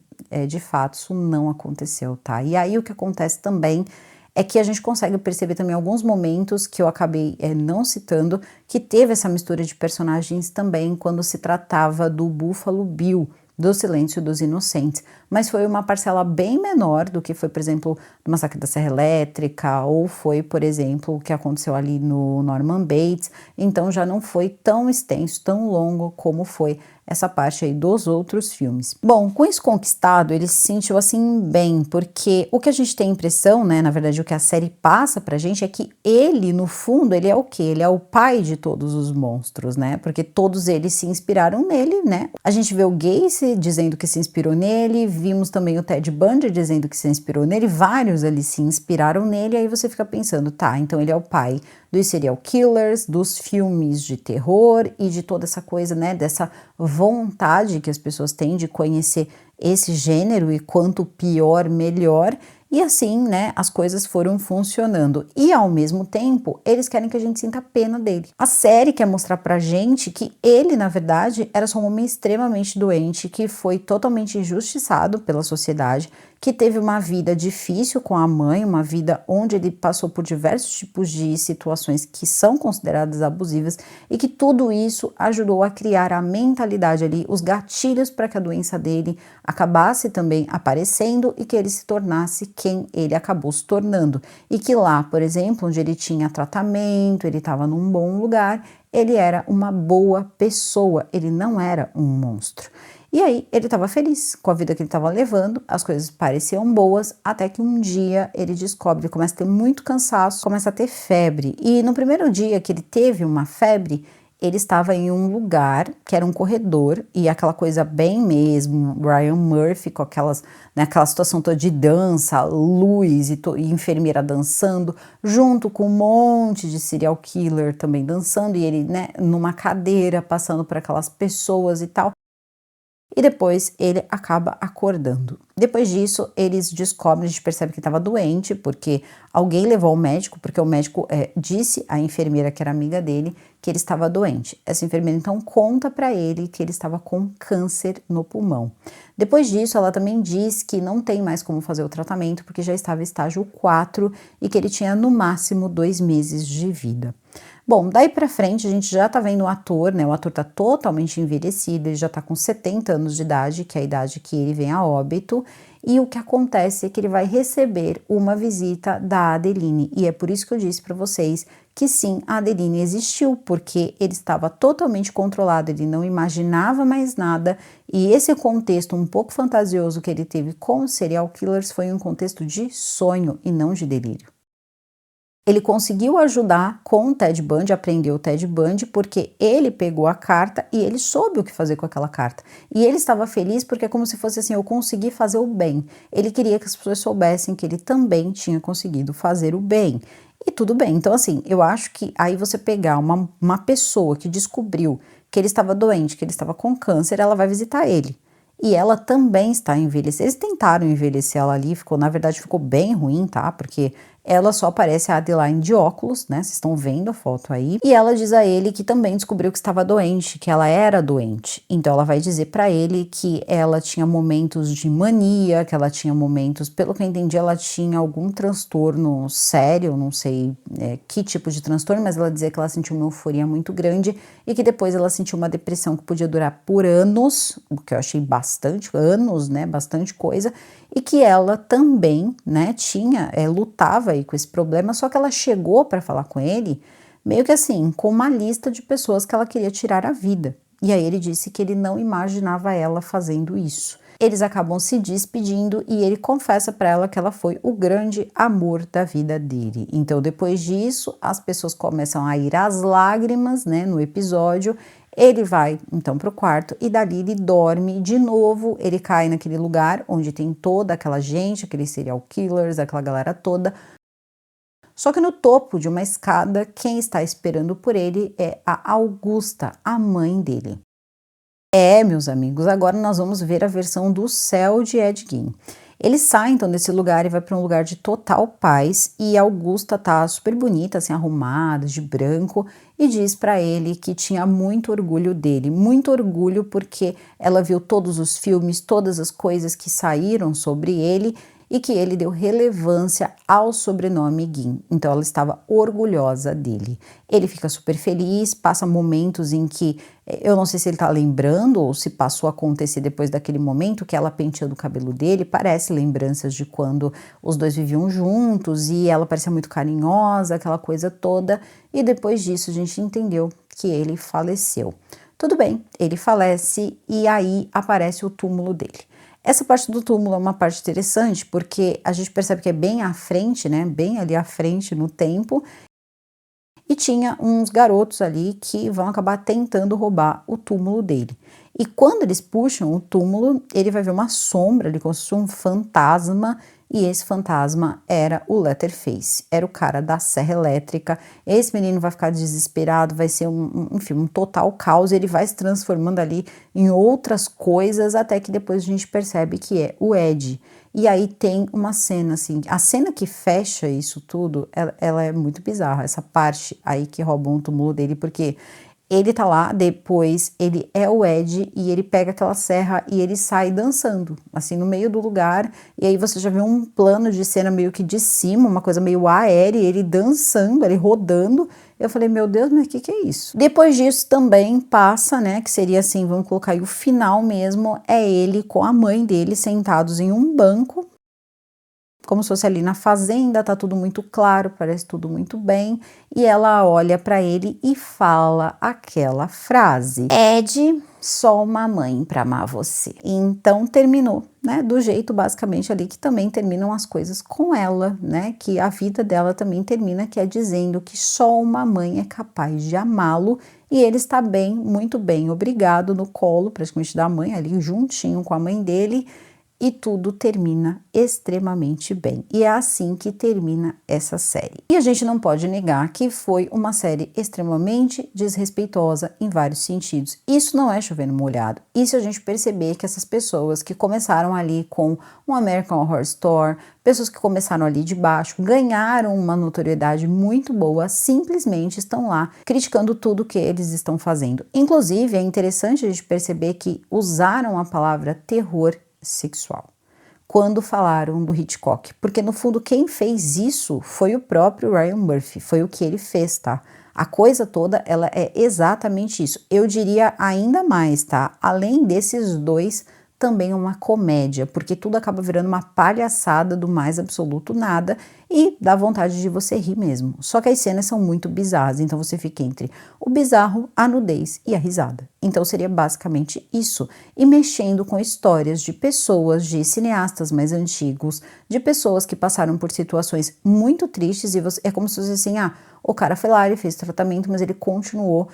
de fato, isso não aconteceu, tá? E aí o que acontece também é que a gente consegue perceber também alguns momentos que eu acabei não citando, que teve essa mistura de personagens também quando se tratava do Buffalo Bill, do Silêncio dos Inocentes, mas foi uma parcela bem menor do que foi, por exemplo, do Massacre da Serra Elétrica, ou foi, por exemplo, o que aconteceu ali no Norman Bates, então já não foi tão extenso, tão longo como foi essa parte aí dos outros filmes. Bom, com isso conquistado, ele se sentiu assim bem, porque o que a gente tem a impressão, né, na verdade o que a série passa pra gente é que ele, no fundo, ele é o quê? Ele é o pai de todos os monstros, né, porque todos eles se inspiraram nele, né. A gente vê o Gacy dizendo que se inspirou nele, vimos também o Ted Bundy dizendo que se inspirou nele, vários ali se inspiraram nele, aí você fica pensando, tá, então ele é o pai dos serial killers, dos filmes de terror e de toda essa coisa, né, dessa vontade que as pessoas têm de conhecer esse gênero e quanto pior, melhor. E assim, né, as coisas foram funcionando. E ao mesmo tempo, eles querem que a gente sinta pena dele. A série quer mostrar pra gente que ele, na verdade, era só um homem extremamente doente, que foi totalmente injustiçado pela sociedade, que teve uma vida difícil com a mãe, uma vida onde ele passou por diversos tipos de situações que são consideradas abusivas e que tudo isso ajudou a criar a mentalidade ali, os gatilhos para que a doença dele acabasse também aparecendo e que ele se tornasse quem ele acabou se tornando. E que lá, por exemplo, onde ele tinha tratamento, ele estava num bom lugar, ele era uma boa pessoa, ele não era um monstro. E aí ele estava feliz com a vida que ele estava levando, as coisas pareciam boas, até que um dia ele descobre, ele começa a ter muito cansaço, começa a ter febre. E no primeiro dia que ele teve uma febre, ele estava em um lugar que era um corredor, e aquela coisa bem mesmo, Ryan Murphy, com aquelas, né, aquela situação toda de dança, luz e enfermeira dançando, junto com um monte de serial killer também dançando, e ele, né, numa cadeira, passando por aquelas pessoas e tal. E depois ele acaba acordando. Depois disso, eles descobrem, a gente percebe que estava doente, porque alguém levou ao médico, porque o médico disse à enfermeira, que era amiga dele, que ele estava doente. Essa enfermeira então conta para ele que ele estava com câncer no pulmão. Depois disso, ela também diz que não tem mais como fazer o tratamento, porque já estava em estágio 4 e que ele tinha no máximo 2 meses de vida. Bom, daí pra frente a gente já tá vendo o ator, né? O ator tá totalmente envelhecido, ele já tá com 70 anos de idade, que é a idade que ele vem a óbito, e o que acontece é que ele vai receber uma visita da Adeline, e é por isso que eu disse pra vocês que sim, a Adeline existiu, porque ele estava totalmente controlado, ele não imaginava mais nada, e esse contexto um pouco fantasioso que ele teve com os serial killers foi um contexto de sonho e não de delírio. Ele conseguiu ajudar com o Ted Bundy, aprendeu o Ted Bundy, porque ele pegou a carta e ele soube o que fazer com aquela carta. E ele estava feliz porque é como se fosse assim, eu consegui fazer o bem. Ele queria que as pessoas soubessem que ele também tinha conseguido fazer o bem. E tudo bem, então assim, eu acho que aí você pegar uma pessoa que descobriu que ele estava doente, que ele estava com câncer, ela vai visitar ele. E ela também está envelhecendo. Eles tentaram envelhecer ela ali, na verdade ficou bem ruim, tá? Porque ela só parece a Adeline de óculos, né? Vocês estão vendo a foto aí. E ela diz a ele que também descobriu que estava doente, que ela era doente. Então ela vai dizer para ele que ela tinha momentos de mania, que ela tinha momentos, pelo que eu entendi, ela tinha algum transtorno sério, não sei que tipo de transtorno, mas ela dizia que ela sentiu uma euforia muito grande e que depois ela sentiu uma depressão que podia durar por anos, o que eu achei bastante, anos, né? Bastante coisa. E que ela também, né, lutava aí com esse problema, só que ela chegou para falar com ele, meio que assim, com uma lista de pessoas que ela queria tirar a vida. E aí ele disse que ele não imaginava ela fazendo isso. Eles acabam se despedindo e ele confessa para ela que ela foi o grande amor da vida dele. Então, depois disso, as pessoas começam a ir às lágrimas, né, no episódio. Ele vai então para o quarto e dali ele dorme de novo, ele cai naquele lugar onde tem toda aquela gente, aqueles serial killers, aquela galera toda. Só que no topo de uma escada, quem está esperando por ele é a Augusta, a mãe dele. Meus amigos, agora nós vamos ver a versão do céu de Ed Gein. Ele sai então desse lugar e vai para um lugar de total paz e Augusta tá super bonita, assim, arrumada, de branco e diz para ele que tinha muito orgulho dele, muito orgulho porque ela viu todos os filmes, todas as coisas que saíram sobre ele e que ele deu relevância ao sobrenome Gein. Então ela estava orgulhosa dele. Ele fica super feliz, passa momentos em que eu não sei se ele tá lembrando ou se passou a acontecer depois daquele momento que ela penteando o cabelo dele, parece lembranças de quando os dois viviam juntos e ela parecia muito carinhosa, aquela coisa toda, e depois disso a gente entendeu que ele faleceu. Tudo bem, ele falece e aí aparece o túmulo dele. Essa parte do túmulo é uma parte interessante porque a gente percebe que é bem à frente, né, bem ali à frente no tempo, e tinha uns garotos ali que vão acabar tentando roubar o túmulo dele. E quando eles puxam o túmulo, ele vai ver uma sombra ali, como se fosse um fantasma, e esse fantasma era o Leatherface, era o cara da serra elétrica. Esse menino vai ficar desesperado, vai ser enfim, um total caos, ele vai se transformando ali em outras coisas, até que depois a gente percebe que é o Ed. E aí tem uma cena assim, a cena que fecha isso tudo, ela é muito bizarra, essa parte aí que roubam o túmulo dele, porque ele tá lá, depois ele é o Ed e ele pega aquela serra e ele sai dançando, assim, no meio do lugar, e aí você já vê um plano de cena meio que de cima, uma coisa meio aérea, ele dançando, ele rodando. Eu falei, meu Deus, mas o que é isso? Depois disso também passa, né, que seria assim, vamos colocar aí o final mesmo, é ele com a mãe dele sentados em um banco, como se fosse ali na fazenda, tá tudo muito claro, parece tudo muito bem, e ela olha para ele e fala aquela frase: Ed, só uma mãe para amar você. Então terminou, né, do jeito basicamente ali que também terminam as coisas com ela, né, que a vida dela também termina, que é dizendo que só uma mãe é capaz de amá-lo e ele está bem, muito bem, obrigado, no colo praticamente da mãe, ali juntinho com a mãe dele, e tudo termina extremamente bem. E é assim que termina essa série. E a gente não pode negar que foi uma série extremamente desrespeitosa em vários sentidos. Isso não é chover no molhado. E se a gente perceber que essas pessoas que começaram ali com um American Horror Story, pessoas que começaram ali de baixo, ganharam uma notoriedade muito boa, simplesmente estão lá criticando tudo que eles estão fazendo. Inclusive, é interessante a gente perceber que usaram a palavra terror sexual quando falaram do Hitchcock, porque no fundo quem fez isso foi o próprio Ryan Murphy, foi o que ele fez, tá? A coisa toda, ela é exatamente isso. Eu diria ainda mais, tá? Além desses dois, também é uma comédia, porque tudo acaba virando uma palhaçada do mais absoluto nada e dá vontade de você rir mesmo. Só que as cenas são muito bizarras, então você fica entre o bizarro, a nudez e a risada. Então seria basicamente isso. E mexendo com histórias de pessoas, de cineastas mais antigos, de pessoas que passaram por situações muito tristes e você, é como se fosse assim, o cara foi lá, ele fez tratamento, mas ele continuou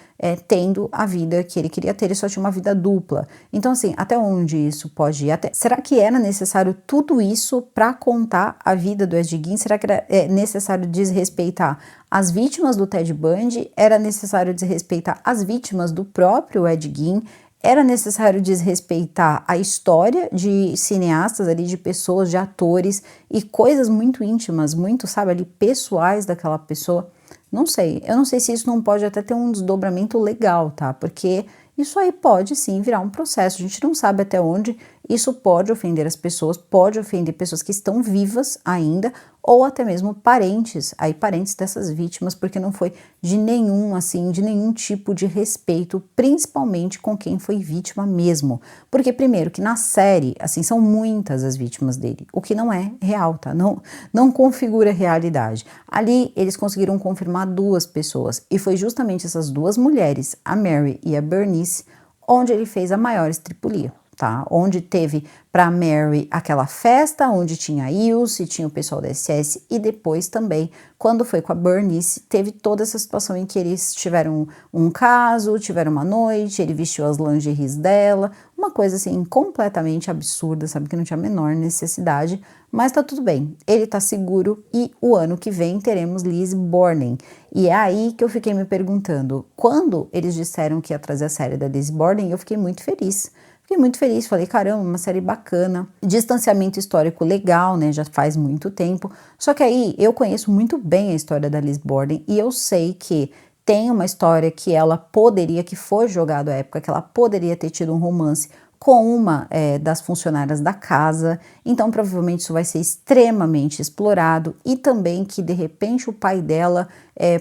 tendo a vida que ele queria ter, ele só tinha uma vida dupla. Então assim, até onde isso pode ir? Será que era necessário tudo isso para contar a vida do Ed Gein? Será que era necessário desrespeitar as vítimas do Ted Bundy? Era necessário desrespeitar as vítimas do próprio Ed Gein? Era necessário desrespeitar a história de cineastas ali, de pessoas, de atores e coisas muito íntimas, muito, sabe, ali pessoais daquela pessoa? Não sei, eu não sei se isso não pode até ter um desdobramento legal, tá? Porque isso aí pode sim virar um processo, a gente não sabe até onde isso pode ofender as pessoas, pode ofender pessoas que estão vivas ainda, ou até mesmo parentes, aí parentes dessas vítimas, porque não foi de nenhum tipo de respeito, principalmente com quem foi vítima mesmo. Porque primeiro que na série, assim, são muitas as vítimas dele, o que não é real, tá? Não configura realidade. Ali eles conseguiram confirmar 2 pessoas, e foi justamente essas 2 mulheres, a Mary e a Bernice, onde ele fez a maior estripulia. Tá? Onde teve para Mary aquela festa, onde tinha a Ilse, tinha o pessoal da SS, e depois também, quando foi com a Bernice, teve toda essa situação em que eles tiveram um caso, tiveram uma noite, ele vestiu as lingeries dela, uma coisa assim completamente absurda, sabe, que não tinha a menor necessidade, mas tá tudo bem, ele tá seguro e o ano que vem teremos Lizzie Borden. E é aí que eu fiquei me perguntando, quando eles disseram que ia trazer a série da Lizzie Borden, eu fiquei muito feliz. Fiquei muito feliz, falei, caramba, uma série bacana, distanciamento histórico legal, né, já faz muito tempo, só que aí eu conheço muito bem a história da Lizzie Borden e eu sei que tem uma história que ela poderia, que foi jogado à época, que ela poderia ter tido um romance com uma das funcionárias da casa, então provavelmente isso vai ser extremamente explorado e também que de repente o pai dela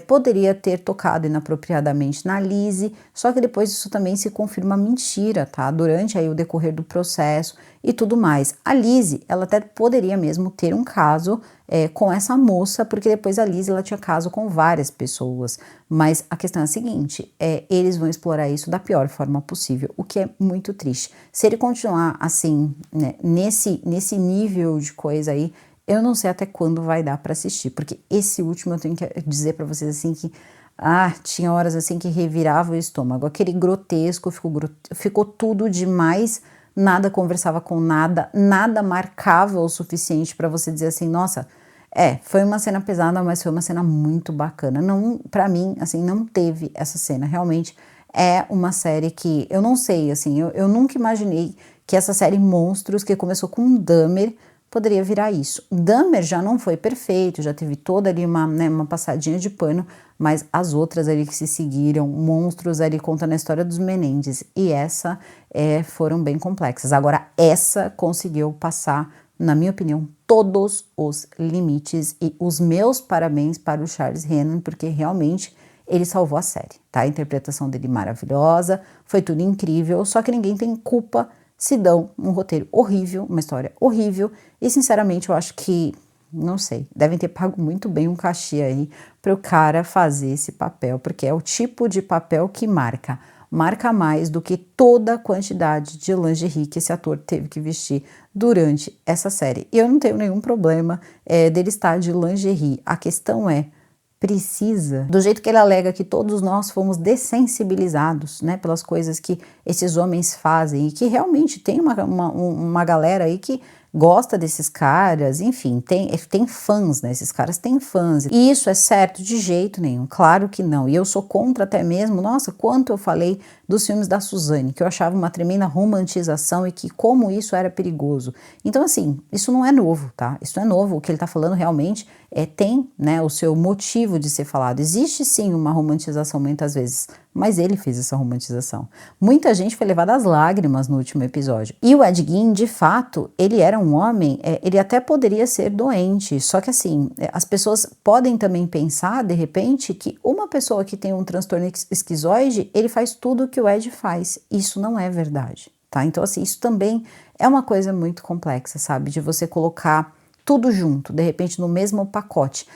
poderia ter tocado inapropriadamente na Lizzie, só que depois isso também se confirma mentira, tá? Durante aí o decorrer do processo e tudo mais. A Lizzie, ela até poderia mesmo ter um caso com essa moça, porque depois a Lizzie, ela tinha caso com várias pessoas, mas a questão é a seguinte, eles vão explorar isso da pior forma possível, o que é muito triste. Se ele continuar assim, né, nesse nível de coisa aí, eu não sei até quando vai dar para assistir, porque esse último eu tenho que dizer para vocês assim que tinha horas assim que revirava o estômago, aquele grotesco, ficou tudo demais, nada conversava com nada, nada marcava o suficiente para você dizer assim, nossa, foi uma cena pesada, mas foi uma cena muito bacana. Não, para mim, assim, não teve essa cena, realmente é uma série que, eu não sei, assim, eu nunca imaginei que essa série Monstros, que começou com um Dahmer, poderia virar isso. Dahmer já não foi perfeito, já teve toda ali uma passadinha de pano, mas as outras ali que se seguiram, Monstros ali contando a história dos Menendez, e essa foram bem complexas. Agora, essa conseguiu passar, na minha opinião, todos os limites, e os meus parabéns para o Charles Hannon, porque realmente ele salvou a série, tá? A interpretação dele maravilhosa, foi tudo incrível, só que ninguém tem culpa se dão um roteiro horrível, uma história horrível, e sinceramente eu acho que, não sei, devem ter pago muito bem um cachê aí para o cara fazer esse papel, porque é o tipo de papel que marca marca mais do que toda a quantidade de lingerie que esse ator teve que vestir durante essa série. E eu não tenho nenhum problema dele estar de lingerie. A questão é, precisa, do jeito que ele alega que todos nós fomos dessensibilizados, né, pelas coisas que esses homens fazem, e que realmente tem uma galera aí que gosta desses caras, enfim, tem fãs, né, esses caras têm fãs, e isso é certo? De jeito nenhum, claro que não, e eu sou contra até mesmo, nossa, quanto eu falei dos filmes da Suzane, que eu achava uma tremenda romantização e que como isso era perigoso. Então assim, isso não é novo, tá? Isso não é novo, o que ele tá falando realmente tem, né, o seu motivo de ser falado. Existe sim uma romantização muitas vezes, mas ele fez essa romantização. Muita gente foi levada às lágrimas no último episódio. E o Ed Gein, de fato, ele era um homem, ele até poderia ser doente, só que assim, as pessoas podem também pensar, de repente, que uma pessoa que tem um transtorno esquizoide, ele faz tudo o que o Ed faz. Isso não é verdade, tá? Então assim, isso também é uma coisa muito complexa, sabe? De você colocar tudo junto, de repente no mesmo pacote.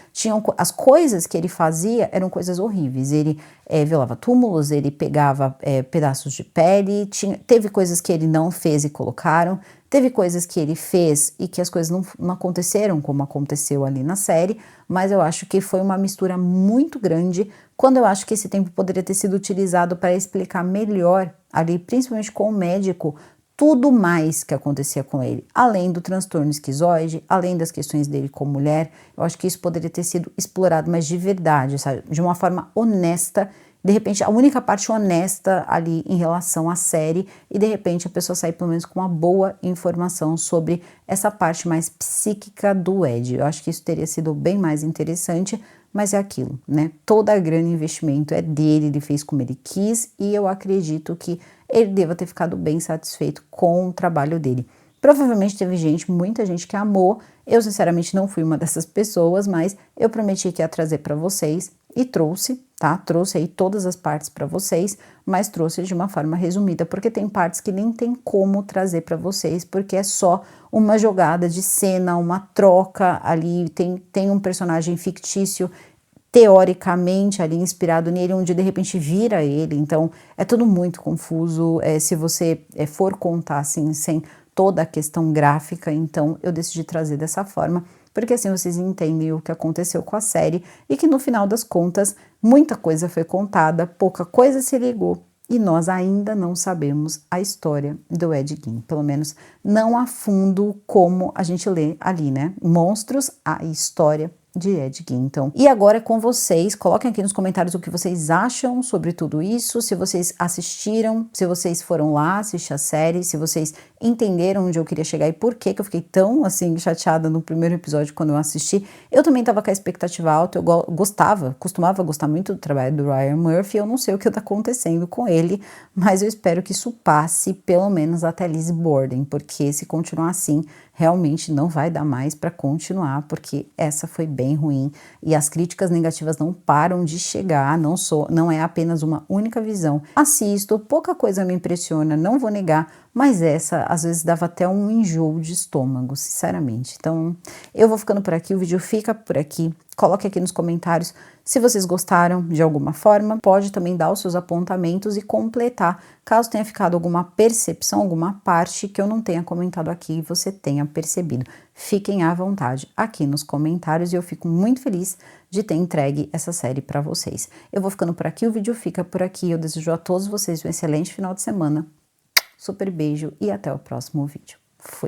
As coisas que ele fazia eram coisas horríveis. Ele violava túmulos, ele pegava pedaços de pele, teve coisas que ele não fez e colocaram, teve coisas que ele fez e que as coisas não aconteceram como aconteceu ali na série, mas eu acho que foi uma mistura muito grande, quando eu acho que esse tempo poderia ter sido utilizado para explicar melhor ali, principalmente com o médico, tudo mais que acontecia com ele, além do transtorno esquizoide, além das questões dele como mulher. Eu acho que isso poderia ter sido explorado, mas de verdade, sabe? De uma forma honesta, de repente a única parte honesta ali em relação à série, e de repente a pessoa sair pelo menos com uma boa informação sobre essa parte mais psíquica do Ed. Eu acho que isso teria sido bem mais interessante, mas é aquilo, né? Toda a grande investimento é dele, ele fez como ele quis, e eu acredito que ele deva ter ficado bem satisfeito com o trabalho dele. Provavelmente teve muita gente que amou. Eu sinceramente não fui uma dessas pessoas, mas eu prometi que ia trazer para vocês e trouxe, tá? Trouxe aí todas as partes para vocês, mas trouxe de uma forma resumida, porque tem partes que nem tem como trazer para vocês, porque é só uma jogada de cena, uma troca ali, tem um personagem fictício teoricamente ali inspirado nele, onde de repente vira ele, então é tudo muito confuso. Se você for contar assim, sem toda a questão gráfica, então eu decidi trazer dessa forma, porque assim vocês entendem o que aconteceu com a série, e que no final das contas, muita coisa foi contada, pouca coisa se ligou, e nós ainda não sabemos a história do Ed Gein, pelo menos não a fundo como a gente lê ali, né? Monstros, a história de Ed Gein. Então, e agora é com vocês, coloquem aqui nos comentários o que vocês acham sobre tudo isso, se vocês assistiram, se vocês foram lá assistir a série, se vocês entenderam onde eu queria chegar e por que eu fiquei tão, assim, chateada no primeiro episódio quando eu assisti. Eu também tava com a expectativa alta, eu costumava gostar muito do trabalho do Ryan Murphy, eu não sei o que tá acontecendo com ele, mas eu espero que isso passe pelo menos até Lizzie Borden, porque se continuar assim, realmente não vai dar mais para continuar, porque essa foi bem ruim e as críticas negativas não param de chegar, não é apenas uma única visão. Assisto, pouca coisa me impressiona, não vou negar, mas essa às vezes dava até um enjoo de estômago, sinceramente. Então eu vou ficando por aqui, o vídeo fica por aqui. Coloque aqui nos comentários se vocês gostaram de alguma forma. Pode também dar os seus apontamentos e completar, caso tenha ficado alguma percepção, alguma parte que eu não tenha comentado aqui e você tenha percebido. Fiquem à vontade aqui nos comentários e eu fico muito feliz de ter entregue essa série para vocês. Eu vou ficando por aqui, o vídeo fica por aqui. Eu desejo a todos vocês um excelente final de semana. Super beijo e até o próximo vídeo. Fui!